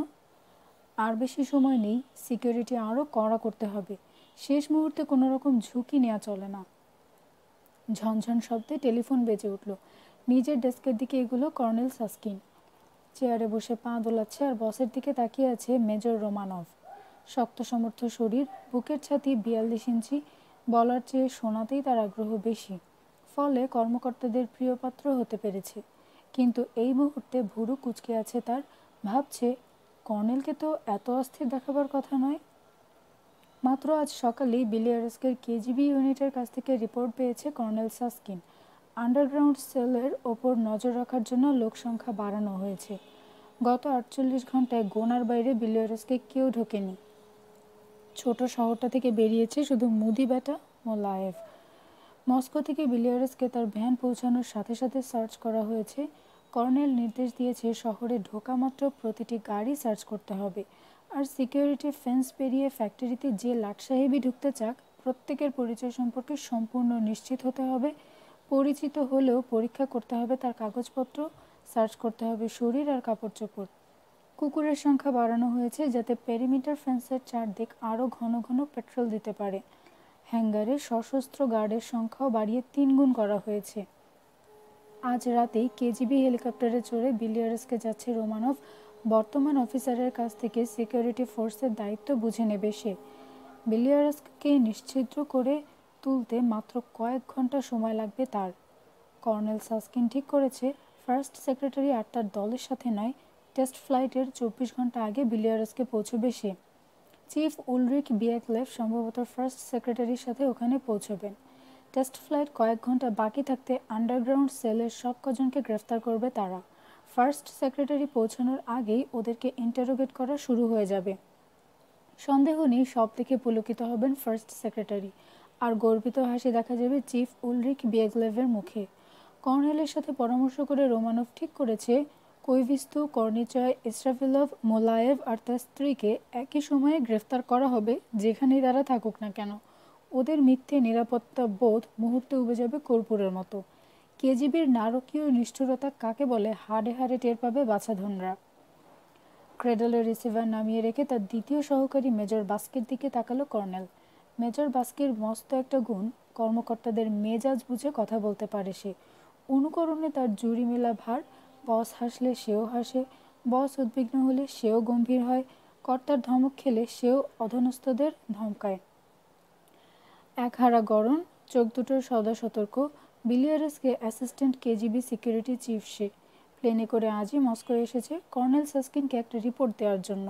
আর বেশি সময় নেই, সিকিউরিটি আরও কড়া করতে হবে। শেষ মুহূর্তে কোনো রকম ঝুঁকি নেওয়া চলে না। ঝনঝন শব্দে টেলিফোন বেজে উঠল। নিজের ডেস্কের দিকে এগুলো কর্নেল সাসকিন। চেয়ারে বসে পা দোলাচ্ছে আর বসের দিকে তাকিয়ে আছে মেজর রোমানভ। শক্ত সমর্থ শরীর, বুকের ছাতি 42 ইঞ্চি, বলার চেয়ে শোনাতেই তার আগ্রহ বেশি। ফলে কর্মকর্তাদের প্রিয়পাত্র হতে পেরেছে। কিন্তু এই মুহূর্তে ভুরু কুঁচকে আছে তার। ভাবছে, কর্নেলকে তো এত অস্থির দেখাবার কথা নয়। মাত্র আজ সকালেই বিলিয়ারস্কের কেজিবি ইউনিটের কাছ থেকে রিপোর্ট পেয়েছে কর্নেল সাসকিন। আন্ডারগ্রাউন্ড সেলের ওপর নজর রাখার জন্য লোক সংখ্যা বাড়ানো হয়েছে। গত 48 ঘন্টায় গোনার বাইরে বিলিয়ারস্কে কেউ ঢোকেনি। ছোট শহরটা থেকে বেরিয়েছে শুধু মুদি বেটা মোলায়েভ। মস্কো থেকে বিলিয়ারেসকে তার ভ্যান পৌঁছানোর সাথে সাথে সার্চ করা হয়েছে। কর্নেল নির্দেশ দিয়েছে শহরে ঢোকা মাত্র প্রতিটি গাড়ি সার্চ করতে হবে, আর সিকিউরিটি ফেন্স পেরিয়ে ফ্যাক্টরিতে যে লাটসাহেবই ঢুকতে চাক প্রত্যেকের পরিচয় সম্পর্কে সম্পূর্ণ নিশ্চিত হতে হবে। পরিচিত হলেও পরীক্ষা করতে হবে তার কাগজপত্র, সার্চ করতে হবে শরীর আর কাপড় চোপড়। কুকুরের সংখ্যা বাড়ানো হয়েছে যাতে পেরিমিটার ফেন্সের চারদিক আরও ঘন ঘন পেট্রোল দিতে পারে। হ্যাঙ্গারে সশস্ত্র গার্ডের সংখ্যাও বাড়িয়ে 3 গুণ করা হয়েছে। আজ রাতেই কেজিবি হেলিকপ্টারে চড়ে বিলিয়ারেসকে যাচ্ছে রোমানভ। বর্তমান অফিসারের কাছ থেকে সিকিউরিটি ফোর্সের দায়িত্ব বুঝে নেবে সে। বিলিয়ারেসকে নিশ্ছিদ্র করে তুলতে মাত্র কয়েক ঘন্টা সময় লাগবে তার। কর্নেল সাসকিন ঠিক করেছে ফার্স্ট সেক্রেটারি আর তার দলের সাথে নয়, টেস্ট ফ্লাইটের 24 ঘন্টা আগে বিলিয়ারেসকে পৌঁছবে সে। চিফ উলরিক বিয়াকলেভ সম্ভবত ফার্স্ট সেক্রেটারির সাথে ওখানে পৌঁছবেন। টেস্ট ফ্লাইট কয়েক ঘন্টা বাকি থাকতে আন্ডারগ্রাউন্ড সেলের সব কজনকে গ্রেফতার করবে তারা। ফার্স্ট সেক্রেটারি পৌঁছানোর আগেই ওদেরকে ইন্টারোগেট করা শুরু হয়ে যাবে। সন্দেহ নেই সব থেকে পুলকিত হবেন ফার্স্ট সেক্রেটারি, আর গর্বিত হাসি দেখা যাবে চিফ উলরিক বিয়াকলেভের মুখে। কর্নেলের সাথে পরামর্শ করে রোমানভ ঠিক করেছে কোইভিস্তু, কর্নিচয়, ইসরাফিলভ, মোলায়েভ আর তার স্ত্রীকে একই সময়ে গ্রেফতার করা হবে যেখানেই তারা থাকুক না কেন। ওদের মিথ্যে নিরাপত্তা বোধ মুহূর্তে উবে যাবে কর্পূরের মতো। কেজিবির নারকীয় নিষ্ঠুরতা কাকে বলে হাড়ে হাড়ে টের পাবে বাছাধনরা। ক্রেডলের রিসিভার নামিয়ে রেখে তার দ্বিতীয় সহকারী মেজর বাস্কের দিকে তাকালো কর্নেল। মেজর বাস্কের মস্ত একটা গুণ, কর্মকর্তাদের মেজাজ বুঝে কথা বলতে পারে সে। অনুকরণে তার জুড়ি মেলা ভার। বস হাসলে সেও হাসে, বস উদ্বিগ্ন হলে সেও গম্ভীর হয়, কর্তার ধমক খেলে সেও অধস্তনদের ধমকায়। একহারা গরম, চোখ দুটোর সদা সতর্ক। বিলিয়ারেসকে অ্যাসিস্ট্যান্ট কেজিবি সিকিউরিটি চিফ সে। প্লেনে করে আজই মস্কো এসেছে কর্নেল সাসকিনকে একটা রিপোর্ট দেওয়ার জন্য।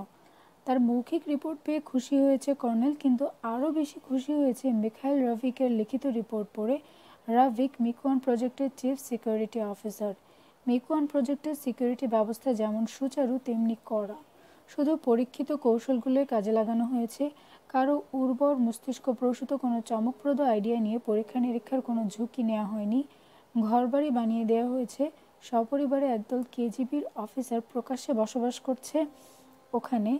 তার মৌখিক রিপোর্ট পেয়ে খুশি হয়েছে কর্নেল, কিন্তু আরও বেশি খুশি হয়েছে মিখাইল রাভিকের লিখিত রিপোর্ট পড়ে। রাভিক মিকুয়ান প্রজেক্টের চিফ সিকিউরিটি অফিসার। মিকুয়ান প্রজেক্টের সিকিউরিটি ব্যবস্থা যেমন সুচারু তেমনি কড়া। শুধু পরীক্ষিত কৌশলগুলোই কাজে লাগানো হয়েছে। কারো উর্বর মস্তিষ্কপ্রসূত কোনো চমকপ্রদ আইডিয়া নিয়ে পরীক্ষা নিরীক্ষার কোনো ঝুঁকি নেওয়া হয়নি। ঘরবাড়ি বানিয়ে দেওয়া হয়েছে। সপরিবারে একদল কেজিবির অফিসার প্রকাশ্যে বসবাস করছে ওখানে।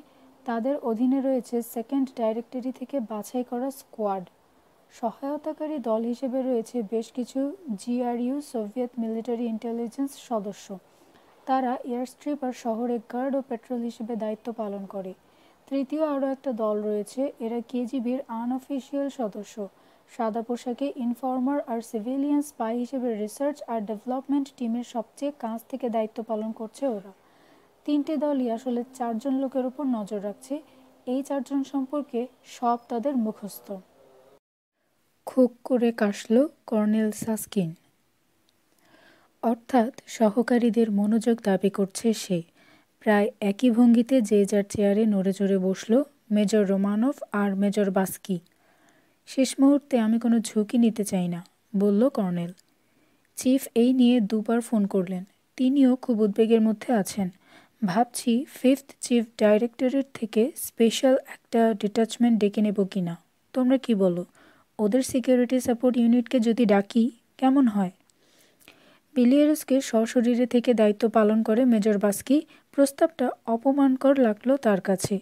তাদের অধীনে রয়েছে সেকেন্ড ডাইরেক্টরি থেকে বাছাই করা স্কোয়াড। সহায়তাকারী দল হিসেবে রয়েছে বেশ কিছু জিআরইউ সোভিয়েত মিলিটারি ইন্টেলিজেন্স সদস্য। তারা এয়ারস্ট্রিপ আর শহরে গার্ড ও পেট্রোল হিসেবে দায়িত্ব পালন করে। তৃতীয় আরও একটা দল রয়েছে, এরা কেজিবির আনঅফিসিয়াল সদস্য। সাদা পোশাকে ইনফর্মার আর সিভিলিয়ান স্পাই হিসেবে রিসার্চ আর ডেভেলপমেন্ট টিমের সবচেয়ে কাছ থেকে দায়িত্ব পালন করছে ওরা। 3টে দলই আসলে 4 জন লোকের উপর নজর রাখছে। এই 4 জন সম্পর্কে সব তাদের মুখস্থ। খুব করে কাশল কর্নেল সাসকিন। অর্থাৎ সহকারীদের মনোযোগ দাবি করছে সে। প্রায় একই ভঙ্গিতে যে যার চেয়ারে নড়ে চড়ে বসল মেজর রোমানভ আর মেজর বাস্কি। শেষ মুহূর্তে আমি কোনো ঝুঁকি নিতে চাই না, বলল কর্নেল। চিফ এই নিয়ে 2বার ফোন করলেন। তিনিও খুব উদ্বেগের মধ্যে আছেন। ভাবছি 5th চিফ ডাইরেক্টরেট থেকে স্পেশাল একটা ডিটাচমেন্ট ডেকে নেব কিনা। তোমরা কি বলো? ওদের সিকিউরিটি সাপোর্ট ইউনিটকে যদি ডাকি কেমন হয়? বিলিয়ারেসকে সশরীরে থেকে দায়িত্ব পালন করে মেজর বাস্কি। প্রস্তাবটা অপমানকর লাগলো তার কাছে।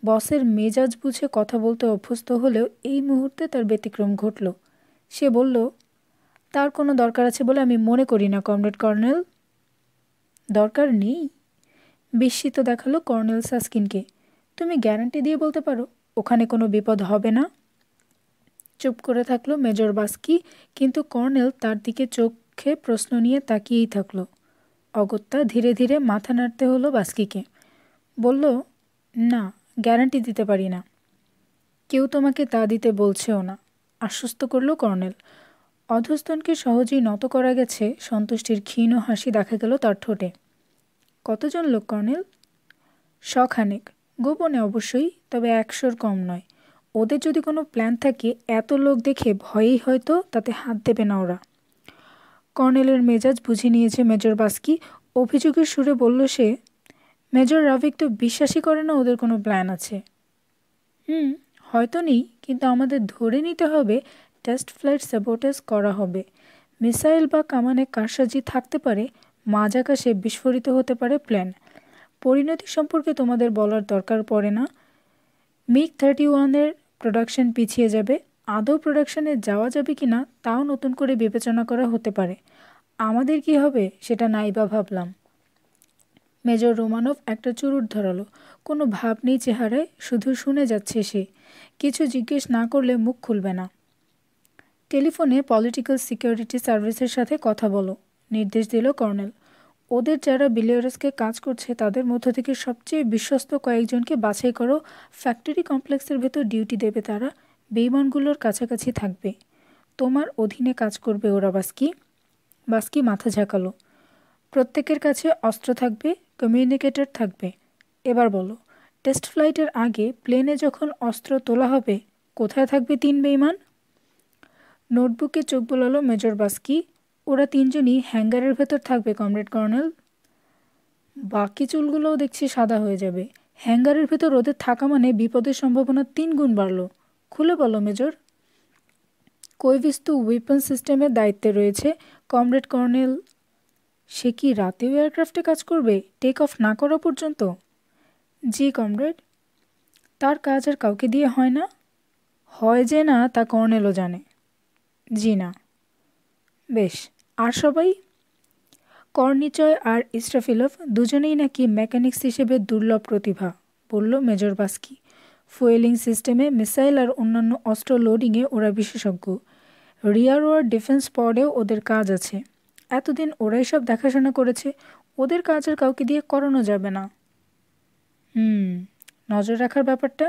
বসের মেজাজ বুঝে কথা বলতে অভ্যস্ত হলেও এই মুহূর্তে তার ব্যতিক্রম ঘটল। সে বলল, তার কোনো দরকার আছে বলে আমি মনে করি না কমরেড কর্নেল। দরকার নেই? বিস্মিত দেখালো কর্নেল সাসকিনকে। তুমি গ্যারান্টি দিয়ে বলতে পারো ওখানে কোনো বিপদ হবে না? চুপ করে থাকলো মেজর বাস্কি, কিন্তু কর্নেল তার দিকে চোখে প্রশ্ন নিয়ে তাকিয়েই থাকলো। অগত্যা ধীরে ধীরে মাথা নাড়তে হলো বাস্কিকে। বলল, না, গ্যারান্টি দিতে পারি না। কেউ তোমাকে তা দিতে বলছেও না, আশ্বস্ত করলো কর্নেল। অধস্তনকে সহজেই নত করা গেছে, সন্তুষ্টির ক্ষীণ হাসি দেখা গেল তার ঠোঁটে। কতজন লোক কর্নেল? 100 খানেক, গোপনে অবশ্যই, তবে 100-র কম নয়। ওদের যদি কোনো প্ল্যান থাকে এত লোক দেখে ভয়েই হয়তো তাতে হাত দেবে না ওরা। কর্নেলের মেজাজ বুঝে নিয়েছে মেজর বাস্কি। অভিযোগের সুরে বলল সে, মেজর রাভিক তো বিশ্বাসই করে না ওদের কোনো প্ল্যান আছে। হয়তো নেই, কিন্তু আমাদের ধরে নিতে হবে টেস্ট ফ্লাইট স্যাবোটেজ করা হবে। মিসাইল বা কামানে কারসাজি থাকতে পারে, মাঝ আকাশে বিস্ফোরিত হতে পারে প্ল্যান। পরিণতি সম্পর্কে তোমাদের বলার দরকার পড়ে না। MiG-31-এর প্রোডাকশন পিছিয়ে যাবে। আদৌ প্রোডাকশনে যাওয়া যাবে কি না তাও নতুন করে বিবেচনা করা হতে পারে। আমাদের কি হবে সেটা নাই বা ভাবলাম। মেজর রোমানভ একটা চুরুট ধরালো। কোনো ভাব নেই চেহারায়, শুধু শুনে যাচ্ছে সে। কিছু জিজ্ঞেস না করলে মুখ খুলবে না। টেলিফোনে পলিটিক্যাল সিকিউরিটি সার্ভিসের সাথে কথা বলো, নির্দেশ দিল কর্নেল। ওদের যারা বিলিয়ার্সকে কাজ করছে তাদের মধ্য থেকে সবচেয়ে বিশ্বস্ত কয়েকজনকে বাছাই করো। ফ্যাক্টরি কমপ্লেক্সের ভেতর ডিউটি দেবে তারা, বেইমানগুলোর কাছাকাছি থাকবে। তোমার অধীনে কাজ করবে ওরা। বাস্কি মাথা ঝাঁকালো। প্রত্যেকের কাছে অস্ত্র থাকবে, কমিউনিকেটর থাকবে। এবার বলো, টেস্ট ফ্লাইটের আগে প্লেনে যখন অস্ত্র তোলা হবে, কোথায় থাকবে 3 বেইমান? নোটবুকে চোখ বোলালো মেজর বাস্কি। ওরা 3জনই হ্যাঙ্গারের ভেতর থাকবে কমরেড কর্নেল। বাকি চুলগুলোও দেখছি সাদা হয়ে যাবে। হ্যাঙ্গারের ভেতর ওদের থাকা মানে বিপদের সম্ভাবনা 3 গুণ বাড়ল। খুলে বলো মেজর। কৈভিস্তু ওয়েপন সিস্টেমের দায়িত্বে রয়েছে কমরেড কর্নেল। সে কি রাতেও এয়ারক্রাফটে কাজ করবে, টেক অফ না করা পর্যন্ত? জি কমরেড। তার কাজ আর কাউকে দিয়ে হয় না? হয় যে না তা কর্নেলও জানে। জি না। বেশ, আর সবাই? কর্নিচয় আর ইস্ট্রাফিলভ দুজনেই নাকি মেকানিক্স হিসেবে দুর্লভ প্রতিভা, বলল মেজর বাস্কি। ফুয়েলিং সিস্টেমে, মিসাইল আর অন্যান্য অস্ত্র লোডিংয়ে ওরা বিশেষজ্ঞ। রিয়ার ওয়ার ডিফেন্স পডেও ওদের কাজ আছে। এতদিন ওরাই সব দেখাশোনা করেছে, ওদের কাজ আর কাউকে দিয়ে করানো যাবে না। নজর রাখার ব্যাপারটা?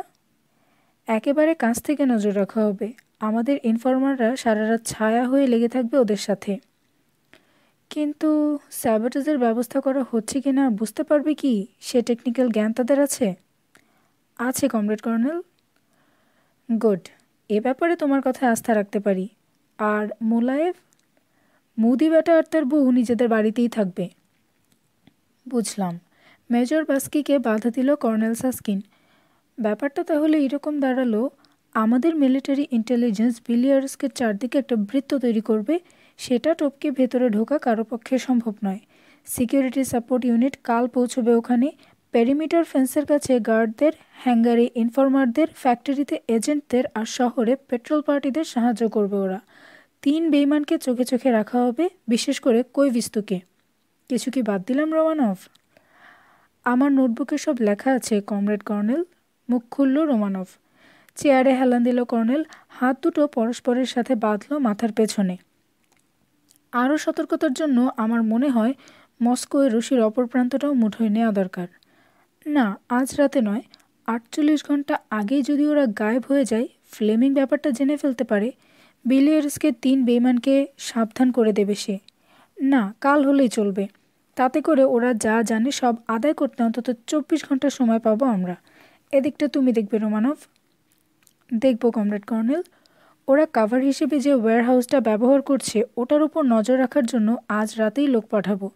একেবারে কাছ থেকে নজর রাখা হবে। আমাদের ইনফরমাররা সারা রাত ছায়া হয়ে লেগে থাকবে ওদের সাথে। কিন্তু স্যাবোটেজের ব্যবস্থা করা হচ্ছে কি না বুঝতে পারবে কি সে টেকনিক্যাল জ্ঞান তাদের আছে? আছে কমরেড কর্নেল। গুড, এ ব্যাপারে তোমার কথায় আস্থা রাখতে পারি। আর মোলায়েভ? মুদি বেটা আর তার বউ নিজেদের বাড়িতেই থাকবে। বুঝলাম। মেজর বাস্কিকে বাধা দিল কর্নেল সাস্কিন। ব্যাপারটা তাহলে এরকম দাঁড়ালো, আমাদের মিলিটারি ইন্টেলিজেন্স বিলিয়ার্সকে চারদিকে একটা বৃত্ত তৈরি করবে। সেটা টপকে ভেতরে ঢোকা কারো পক্ষে সম্ভব নয়। সিকিউরিটি সাপোর্ট ইউনিট কাল পৌঁছবে ওখানে। পেরিমিটার ফেন্সের কাছে গার্ডদের, হ্যাঙ্গারে ইনফরমারদের, ফ্যাক্টরিতে এজেন্টদের আর শহরে পেট্রোল পার্টিদের সাহায্য করবে ওরা। 3 বেইমানকে চোখে চোখে রাখা হবে, বিশেষ করে কৈভিস্তুকে। কিছু কি বাদ দিলাম রোমানভ? আমার নোটবুকে সব লেখা আছে কমরেড কর্নেল। মুখ খুলল রোমানভ। চেয়ারে হেলান দিল কর্নেল। হাত দুটো পরস্পরের সাথে বাঁধল মাথার পেছনে। আরও সতর্কতার জন্য আমার মনে হয় মস্কোয় রশির অপর প্রান্তটাও মুঠোয় নেওয়া দরকার। না, আজ রাতে নয়, 48 ঘন্টা আগেই যদি ওরা গায়েব হয়ে যায়, ফ্লেমিং ব্যাপারটা জেনে ফেলতে পারে। বিলিয়ার্সকে 3 বেইমানকে সাবধান করে দেবে সে। না, কাল হলেই চলবে। তাতে করে ওরা যা জানে সব আদায় করতে অন্তত 24 ঘন্টা সময় পাবো আমরা। এদিকটা তুমি দেখবে রোমানভ। দেখব কমরেড কর্নেল। ওরা কাভার হিসেবে যে ওয়্যারহাউসটা ব্যবহার করছে ওটার উপর নজর রাখার জন্য আজ রাতেই লোক পাঠাবো।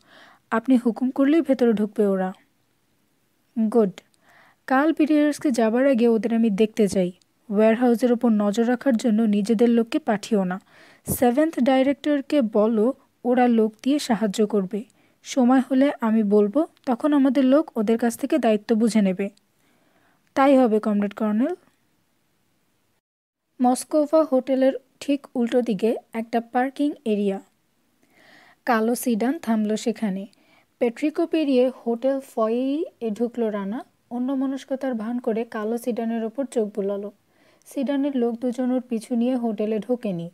আপনি হুকুম করলেই ভেতরে ঢুকবে ওরা। গুড। কাল বিলিয়ার্সকে যাবার আগে ওদের আমি দেখতে চাই। ওয়্যারহাউসের ওপর নজর রাখার জন্য নিজেদের লোককে পাঠিও না। 7th ডাইরেক্টরকে বলো ওরা লোক দিয়ে সাহায্য করবে। সময় হলে আমি বলবো, তখন আমাদের লোক ওদের কাছ থেকে দায়িত্ব বুঝে নেবে। তাই হবে কমরেড কর্নেল। মস্কোভা হোটেলের ঠিক উল্টো দিকে একটা পার্কিং এরিয়া। কালো সিডান থামল সেখানে। পেট্রিকো পেরিয়ে হোটেল ফয়েই ঢুকল রানা। অন্যমনস্কতার ভান করে কালো সিডানের ওপর চোখ বুলালো। সিডানের লোক দুজন ওর পিছু নিয়ে হোটেলে ঢোকেনি।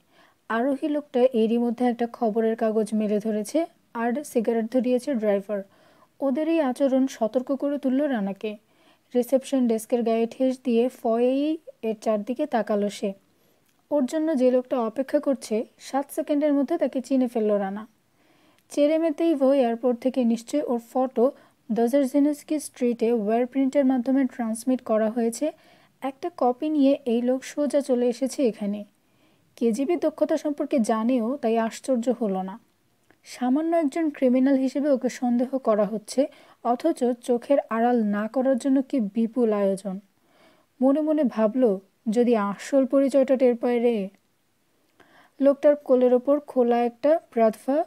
আরোহী লোকটা এরই মধ্যে একটা খবরের কাগজ মেলে ধরেছে আর সিগারেট ধরিয়েছে ড্রাইভার। ওদের এই আচরণ সতর্ক করে তুলল রানাকে। রিসেপশন ডেস্কের গায়ে ঠেস দিয়ে ফয়েই এর চারদিকে তাকালো সে। ওর জন্য যে লোকটা অপেক্ষা করছে 7 সেকেন্ডের মধ্যে তাকে চিনে ফেলল রানা। চেরেমেতেইভো এয়ারপোর্ট থেকে নিশ্চয়ই ওর ফটো দজেরজিনস্কি স্ট্রিটে ওয়্যার প্রিন্টের মাধ্যমে ট্রান্সমিট করা হয়েছে। একটা কপি নিয়ে এই লোক সোজা চলে এসেছে এখানে। কেজিবি দক্ষতা সম্পর্কে জানেও, তাই আশ্চর্য হলো না। সামান্য একজন ক্রিমিনাল হিসেবে ওকে সন্দেহ করা হচ্ছে, অথচ চোখের আড়াল না করার জন্য কি বিপুল আয়োজন। মনে মনে ভাবল, যদি আসল পরিচয়টা টের পায় রে। লোকটার কোলের ওপর খোলা একটা ব্রাতভা,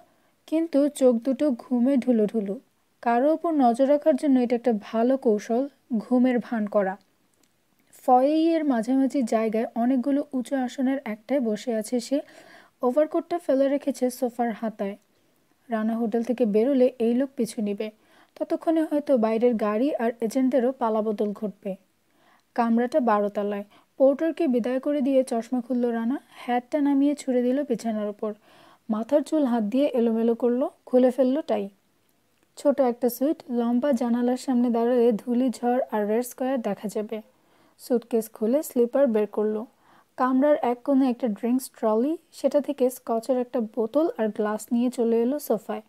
কিন্তু চোখ দুটো ঘুমে ঢুলো ঢুলো। কারো ওপর নজর রাখার জন্য এটা একটা ভালো কৌশল, ঘুমের ভান করা। ফয়ের মাঝামাঝি জায়গায় অনেকগুলো উঁচু আসনের একটায় বসে আছে সে। ওভারকোটটা ফেলে রেখেছে সোফার হাতায়। রানা হোটেল থেকে বেরোলে এই লোক পিছু নিবে। ততক্ষণে হয়তো বাইরের গাড়ি আর এজেন্টদেরও পালাবদল ঘটবে। কামরাটা 12 তলায়। পোর্টারকে বিদায় করে দিয়ে চশমা খুলল রানা, হ্যাটটা নামিয়ে ছুঁড়ে দিল বিছানার ওপর। মাথার চুল হাত দিয়ে এলোমেলো করলো, খুলে ফেললো টাই। ছোট একটা সুইট, লম্বা জানালার সামনে দাঁড়ালে ধুলি ঝড় আর রেড স্কোয়ার দেখা যাবে। সুটকেস খুলে স্লিপার বের করলো। কামরার এক কোণে একটা ড্রিঙ্কস ট্রলি, সেটা থেকে স্কচের একটা বোতল আর গ্লাস নিয়ে চলে এলো সোফায়।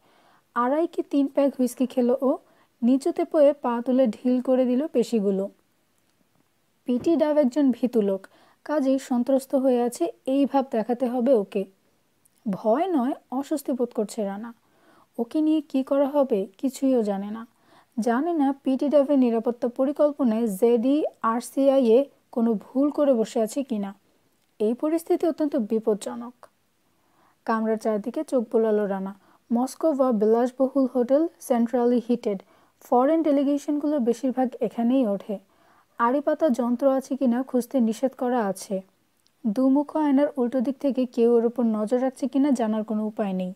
2.5 কি 3 প্যাক হুইস্কি খেলো ও। নিচুতে পয়ে পা তুলে ঢিল করে দিল পেশিগুলো। পিটি ডাভ একজন ভীতু লোক, কাজেই সন্ত্রস্ত হয়ে আছে, এই ভাব দেখাতে হবে ওকে। ভয় নয়, অস্বস্তি বোধ করছে রানা। ওকে নিয়ে কি করা হবে কিছুইও জানে না। জানে না পিটি ডাভের নিরাপত্তা পরিকল্পনায় ZERCIA কোনো ভুল করে বসে আছে কিনা। এই পরিস্থিতি অত্যন্ত বিপজ্জনক। কামরার চারদিকে চোখ বোলালো রানা। মস্কো বা বিলাসবহুল হোটেল, সেন্ট্রালি হিটেড। ফরেন ডেলিগেশনগুলো বেশিরভাগ এখানেই ওঠে। আড়ি পাতা যন্ত্র আছে কিনা খুঁজতে নিষেধ করা আছে। দুমুখ আয়নার উল্টো দিক থেকে কেউ ওর ওপর নজর রাখছে কিনা জানার কোনো উপায় নেই।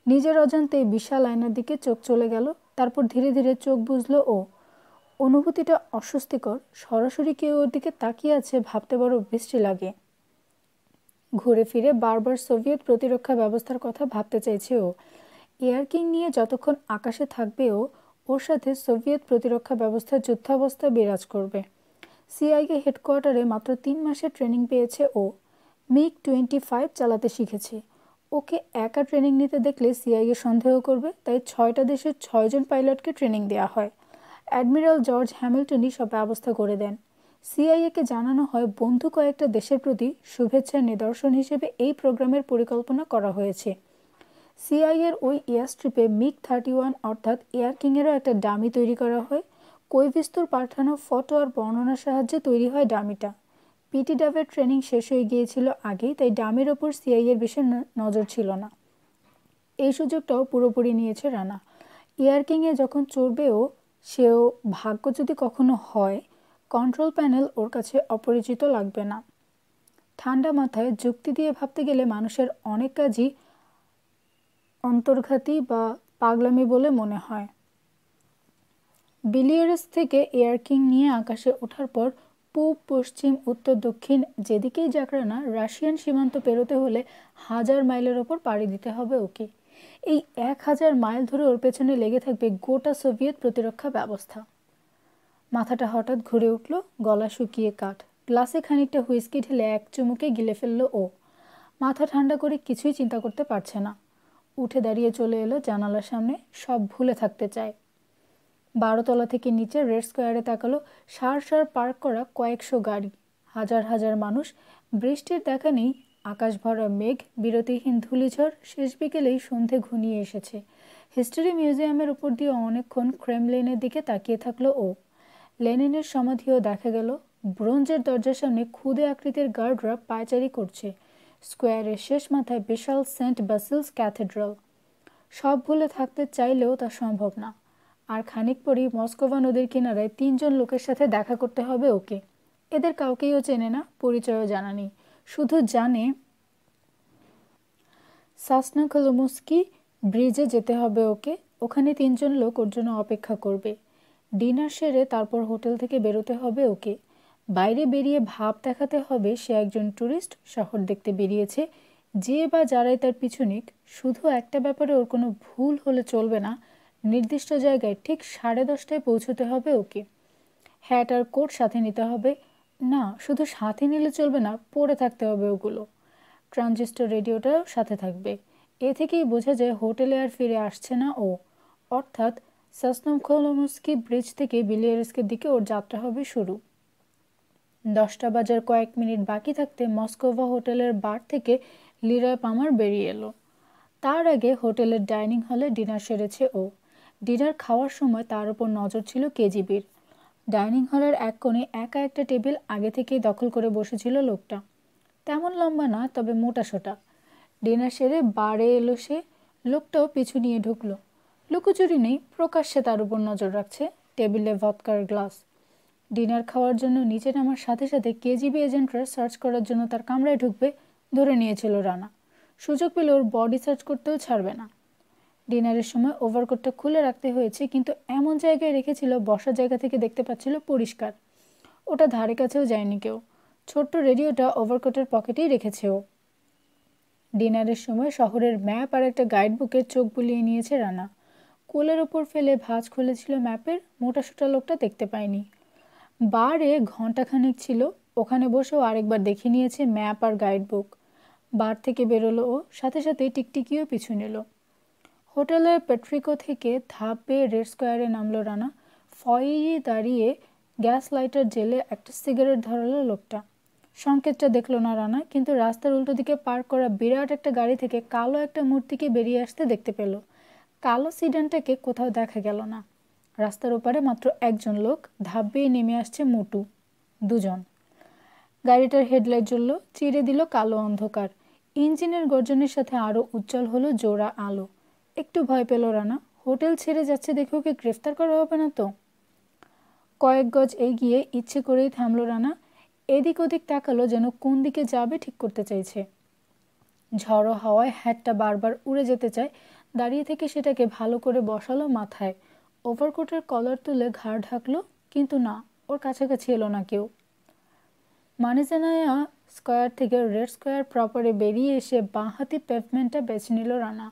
নিজের অজান্তে বিশাল আয়নার দিকে চোখ চলে গেল। তারপর ধীরে ধীরে চোখ বুঝল ও। অনুভূতিটা অস্বস্তিকর। সরাসরি কেউ ওর দিকে তাকিয়ে আছে ভাবতে বড় বিশ্রী লাগে। ঘুরে ফিরে বারবার সোভিয়েত প্রতিরক্ষা ব্যবস্থার কথা ভাবতে চাইছে ও। এয়ার কিং নিয়ে যতক্ষণ আকাশে থাকবে ও, ওর সাথে সোভিয়েত প্রতিরক্ষা ব্যবস্থার যুদ্ধাবস্থা বিরাজ করবে। CIA হেডকোয়ার্টারে মাত্র 3 মাসের ট্রেনিং পেয়েছে ও। MiG-25 চালাতে শিখেছে। ওকে একা ট্রেনিং নিতে দেখলে CIA সন্দেহ করবে, তাই 6টা দেশের 6 জন পাইলটকে ট্রেনিং দেওয়া হয়। অ্যাডমিরাল জর্জ হ্যামিল্টনই সব ব্যবস্থা করে দেন। CIA-কে জানানো হয় বন্ধু কয়েকটা দেশের প্রতি শুভেচ্ছার নিদর্শন হিসেবে এই প্রোগ্রামের পরিকল্পনা করা হয়েছে। CIA-র ওই এয়ারস্ট্রিপে MiG-31 অর্থাৎ এয়ার কিংয়েরও একটা ডামি তৈরি করা হয়। কৈভিস্তর পাঠানো ফটো আর বর্ণনার সাহায্যে তৈরি হয় ডামিটা। পিটি ডাভের ট্রেনিং শেষ হয়ে গিয়েছিল আগেই, তাই ডামির ওপর CIA-র বিশেষ নজর ছিল না। এই সুযোগটাও পুরোপুরি নিয়েছে রানা। এয়ার কিংয়ে যখন চড়বেও সেও, ভাগ্য যদি কখনো হয়, কন্ট্রোল প্যানেল ওর কাছে অপরিচিত লাগবে না। ঠান্ডা মাথায় যুক্তি দিয়ে ভাবতে গেলে মানুষের অনেক কাজই অন্তর্ঘাতী বা পাগলামি বলে মনে হয়। বিলিয়ারিস থেকে এয়ার কিং নিয়ে আকাশে ওঠার পর পূব, পশ্চিম, উত্তর, দক্ষিণ যেদিকেই যাক রানা, রাশিয়ান সীমান্ত পেরোতে হলে 1000 মাইলের ওপর পাড়ি দিতে হবে ওকে। এই 1000 মাইল ধরে ওর পেছনে লেগে থাকবে গোটা সোভিয়েত প্রতিরক্ষা ব্যবস্থা। মাথাটা হঠাৎ ঘুরে উঠল, গলা শুকিয়ে কাঠ। গ্লাসে খানিকটা হুইস্কি ঢেলে এক চুমুকে গিলে ফেলল ও। মাথা ঠান্ডা করে কিছুই চিন্তা করতে পারছে না। উঠে দাঁড়িয়ে চলে এলো জানালার সামনে, সব ভুলে থাকতে চায়। 12 তলা থেকে নিচে রেড স্কোয়ারে তাকালো। সার সার পার্ক করা কয়েকশো গাড়ি, হাজার হাজার মানুষ। বৃষ্টির দেখা নেই, আকাশ ভরা মেঘ, বিরতিহীন ধূলিঝড়। শেষ বিকেলেই সন্ধে ঘনিয়ে এসেছে। হিস্টরি মিউজিয়ামের উপর দিয়ে অনেকক্ষণ ক্রেমলিনের দিকে তাকিয়ে থাকলো ও। লেনিনের সমাধিও দেখা গেল। ব্রোঞ্জের দরজার সামনে ক্ষুদে আকৃতির গার্ডরা পায়চারি করছে। স্কোয়ারের শেষ মাথায় বিশাল সেন্ট বাসিলস ক্যাথেড্রাল। সব ভুলে থাকতে চাইলেও তা সম্ভব না। আর খানিক পরই মস্কোভা নদীর কিনারায় 3 জন লোকের সাথে দেখা করতে হবে ওকে। এদের কাউকেইও চেনে না, পরিচয়ও জানা নেই। শুধু জানে সাসনাকলমস্কি ব্রিজে যেতে হবে ওকে। ওখানে 3 জন লোক ওর জন্য অপেক্ষা করবে। ডিনার সেরে তারপর হোটেল থেকে বেরোতে হবে ওকে। বাইরে বেরিয়ে ভাব দেখাতে হবে সে একজন ট্যুরিস্ট, শহর দেখতে বেরিয়েছে। যে বা যারাই তার পিছু নিক, শুধু একটা ব্যাপারে ওর কোনো ভুল হলে চলবে না। নির্দিষ্ট জায়গায় ঠিক 10:30টায় পৌঁছতে হবে ওকে। হ্যাট আর কোট সাথে নিতে হবে। না, শুধু সাথে নিলে চলবে না, পরে থাকতে হবে ওগুলো। ট্রানজিস্টর রেডিওটাও সাথে থাকবে। এ থেকেই বোঝা যায় হোটেলে আর ফিরে আসছে না ও। অর্থাৎ সাসনাকলমস্কি ব্রিজ থেকে বিলিয়ারিস্কের দিকে ওর যাত্রা হবে শুরু। 10টা বাজার কয়েক মিনিট বাকি থাকতে মস্কোভা হোটেলের বার থেকে লিরয় পামার বেরিয়ে এলো। তার আগে হোটেলের ডাইনিং হলে ডিনার সেরেছে ও। ডিনার খাওয়ার সময় তার উপর নজর ছিল KGB-র। ডাইনিং হলের এক কোণে একা একটা টেবিল আগে থেকেই দখল করে বসেছিল লোকটা। তেমন লম্বা না, তবে মোটাসোটা। ডিনার সেরে বারে এলো সে। লোকটাও পিছু নিয়ে ঢুকলো। লুকোচুরি নেই, প্রকাশ্যে তার উপর নজর রাখছে। টেবিলে ভদকার গ্লাস। ডিনার খাওয়ার জন্য নিচে নামার সাথে সাথে কেজিবি এজেন্টরা সার্চ করার জন্য তার কামরায় ঢুকবে ধরে নিয়েছিল রানা। সুযোগ পেলে ওর বডি সার্চ করতেও ছাড়বে না। ডিনারের সময় ওভারকোটটা খুলে রাখতে হয়েছে, কিন্তু এমন জায়গায় রেখেছিল বসার জায়গা থেকে দেখতে পাচ্ছিল পরিষ্কার। ওটা ধারে কাছেও যায়নি কেউ। ছোট্ট রেডিওটা ওভারকোটের পকেটেই রেখেছে ও। ডিনারের সময় শহরের ম্যাপ আর একটা গাইড বুকে চোখ বুলিয়ে নিয়েছে রানা। কোলের ওপর ফেলে ভাঁজ খুলেছিল ম্যাপের। মোটাসোটা লোকটা দেখতে পায়নি। বারে ঘন্টাখানেক ছিল, ওখানে বসেও আরেকবার দেখে নিয়েছে ম্যাপ আর গাইড বুক। বার থেকে বেরোলো ও, সাথে সাথে টিকটিকিও পিছু নিল। হোটেলের পেট্রিকো থেকে ধাপ বেয়ে রেড স্কোয়ারে নামলো রানা। ফয়েই দাঁড়িয়ে গ্যাস লাইটার জেলে একটা সিগারেট ধরালো লোকটা। সংকেতটা দেখলো না রানা, কিন্তু রাস্তার উল্টো দিকে পার্ক করা বিরাট একটা গাড়ি থেকে কালো একটা মূর্তিকে বেরিয়ে আসতে দেখতে পেল। কালো সিডানটাকে কোথাও দেখা গেল না। রাস্তার ওপারে মাত্র একজন লোক, ধাপ বেয়ে নেমে আসছে মোটু। দুজন। গাড়িটার হেডলাইট জ্বলল, চিরে দিল কালো অন্ধকার। ইঞ্জিনের গর্জনের সাথে আরও উজ্জ্বল হলো জোড়া আলো। একটু ভয় পেল রানা। হোটেল ছেড়ে যাচ্ছে দেখে ওকে গ্রেফতার করা হবে না তো? কয়েক গজ এগিয়ে ইচ্ছে করেই থামল রানা। এদিক ওদিক তাকালো, যেন কোন দিকে যাবে ঠিক করতে চাইছে। ঝড়ো হাওয়ায় হ্যাটটা বারবার উড়ে যেতে চায়। দাঁড়িয়ে থেকে সেটাকে ভালো করে বসালো মাথায়। ওভারকোটের কলার তুলে ঘাড় ঢাকলো, কিন্তু না, ওর কাছাকাছি এলো না কেউ। মানিজানায়া স্কোয়ার থেকে রেড স্কোয়ার প্রপারে বেরিয়ে এসে বাঁহাতি পেভমেন্টটা বেছে নিল রানা।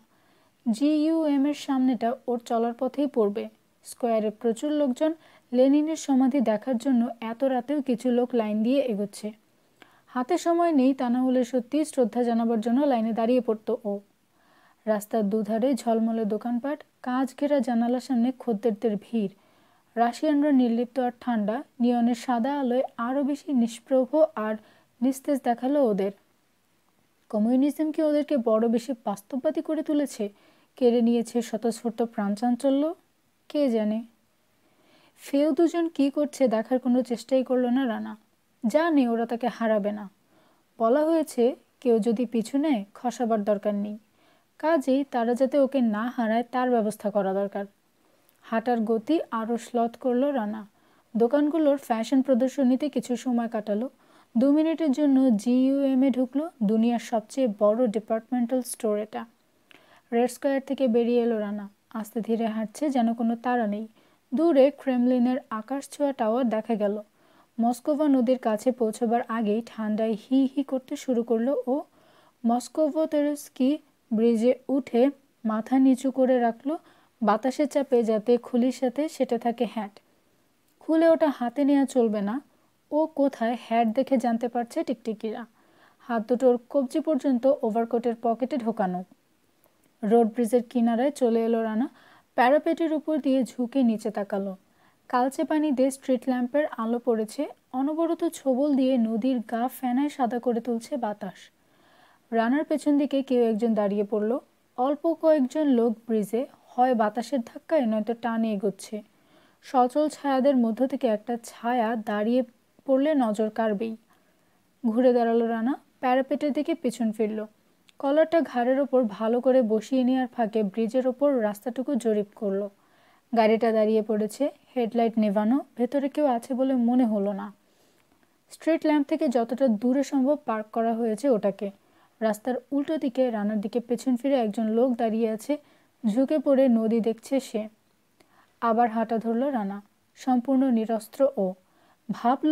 জিইউএম এর সামনেটা ওর চলার পথেই পড়বে। স্কোয়ারে প্রচুর লোকজন। লেনিনের সমাধি দেখার জন্য এত রাতেও কিছু লোক লাইন দিয়ে এগোচ্ছে। হাতে সময় নেই, তা না হলে সত্যি শ্রদ্ধা জানাবার জন্য লাইনে দাঁড়িয়ে পড়তো ও। রাস্তার দুধারে ঝলমলে দোকানপাট, কাঁচ ঘেরা জানালার সামনে খদ্দেরদের ভিড়। রাশিয়ানরা নির্লিপ্ত আর ঠান্ডা, নিয়নের সাদা আলোয় আরও বেশি নিষ্প্রভ আর নিস্তেজ দেখালো ওদের। কমিউনিজম কি ওদেরকে বড় বেশি বাস্তববাদী করে তুলেছে, কেড়ে নিয়েছে স্বতঃস্ফূর্ত প্রাণচাঞ্চল্য? কে জানে। ফেউ দুজন কি করছে দেখার কোনো চেষ্টাই করলো না রানা। জানে ওরা তাকে হারাবে না। বলা হয়েছে কেউ যদি পিছু নেয় খসাবার দরকার নেই। কাজেই তারা যাতে ওকে না হারায় তার ব্যবস্থা করা দরকার। হাঁটার গতি আরও শ্লথ করলো রানা। দোকানগুলোর ফ্যাশন প্রদর্শনীতে কিছু সময় কাটালো। 2 মিনিটের জন্য জিইউএম এ ঢুকলো। দুনিয়ার সবচেয়ে বড় ডিপার্টমেন্টাল স্টোর এটা। রেড স্কোয়ার থেকে বেরিয়ে এলো রানা। আস্তে ধীরে হাঁটছে, যেন কোনো তাড়া নেই। দূরে ক্রেমলিনের আকাশ ছোঁয়া টাওয়ার দেখা গেল। মস্কোভা নদীর কাছে পৌঁছবার আগেই ঠান্ডায় হি হি করতে শুরু করলো ও। মস্কোভোতেরস্কি ব্রিজে উঠে মাথা নিচু করে রাখলো, বাতাসের চাপে যাতে খুলির সাথে সেটা থাকে হ্যাট। খুলে ওটা হাতে নেওয়া চলবে না। ও কোথায় হ্যাট দেখে জানতে পারছে টিকটিকিরা। হাত দুটোর কবজি পর্যন্ত ওভারকোটের পকেটে ঢোকানো। রোড ব্রিজের কিনারায় চলে এলো রানা। প্যারাপেটের উপর দিয়ে ঝুঁকে নিচে তাকালো। কালচে পানিতে স্ট্রিট ল্যাম্পের আলো পড়েছে। অনবরত ছোবল দিয়ে নদীর গা ফেনায় সাদা করে তুলছে বাতাস। রানার পেছন দিকে কেউ একজন দাঁড়িয়ে পড়ল। অল্প কয়েকজন লোক ব্রিজে হয় বাতাসের ধাক্কায় নয়তো টানে এগোচ্ছে। সচল ছায়াদের মধ্য থেকে একটা ছায়া দাঁড়িয়ে পড়লে নজর কাড়বেই। ঘুরে দাঁড়ালো রানা। প্যারাপেটের দিকে পেছন ফিরল। কলারটা ঘাড়ের ওপর ভালো করে বসিয়ে নেওয়ার ফাঁকে ব্রিজের ওপর রাস্তাটুকু জরিপ করলো। গাড়িটা দাঁড়িয়ে পড়েছে, হেডলাইট নেভানো। ভেতরে কেউ আছে বলে মনে হলো না। স্ট্রিট ল্যাম্প থেকে যতটা দূরে সম্ভব পার্ক করা হয়েছে ওটাকে। রাস্তার উল্টো দিকে রানার দিকে পেছন ফিরে একজন লোক দাঁড়িয়ে আছে। ঝুঁকে পড়ে নদী দেখছে সে। আবার হাঁটা ধরল রানা। সম্পূর্ণ নিরস্ত্র ও। ভাবল,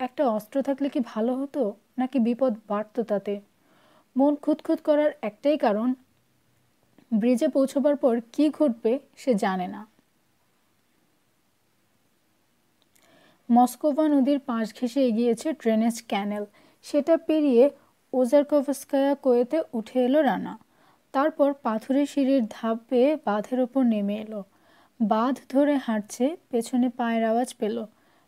একটা অস্ত্র থাকলে কি ভালো হতো, নাকি বিপদ বাড়ত তাতে। মন খুঁতখুত করার একটাই কারণ, ব্রিজে পৌঁছবার পর কি ঘটবে সে জানে না। মস্কোভা নদীর পাশ ঘেঁষে এগিয়েছে ড্রেনেজ ক্যানেল। সেটা পেরিয়ে ওজারকোভস্কায়া কোয়েতে উঠে এলো রানা। তারপর পাথুরে সিঁড়ির ধাপ বেয়ে বাঁধের ওপর নেমে এলো। বাঁধ ধরে হাঁটছে, পেছনে পায়ের আওয়াজ পেল।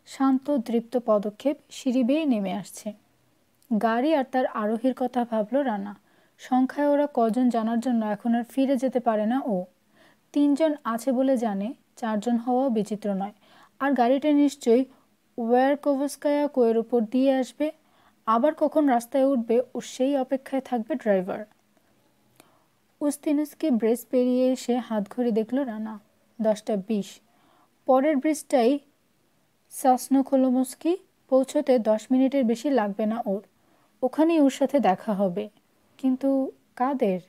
শান্ত দৃপ্ত পদক্ষেপ, সিঁড়ি বেয়ে নেমে আসছে। গাড়ি আর তার আরোহীর কথা ভাবল রানা। সংখ্যায় ওরা কজন জানার জন্য এখন আর ফিরে যেতে পারে না ও। 3 জন আছে বলে জানে, 4 জন হওয়াও বিচিত্র নয়। আর গাড়িটা নিশ্চয়ই ওয়ারকোভস্কায়া কোয়ের উপর দিয়ে আসবে। আবার কখন রাস্তায় উঠবে ও সেই অপেক্ষায় থাকবে ড্রাইভার। উস্তিনস্কি ব্রিজ পেরিয়ে এসে হাতঘড়ি দেখল রানা, 10টা 20। পরের ব্রিজটাই সাসনোখোলমস্কি, পৌঁছতে 10 মিনিটের বেশি লাগবে না ওর। ওখানেই ওর সাথে দেখা হবে। কিন্তু কাদের?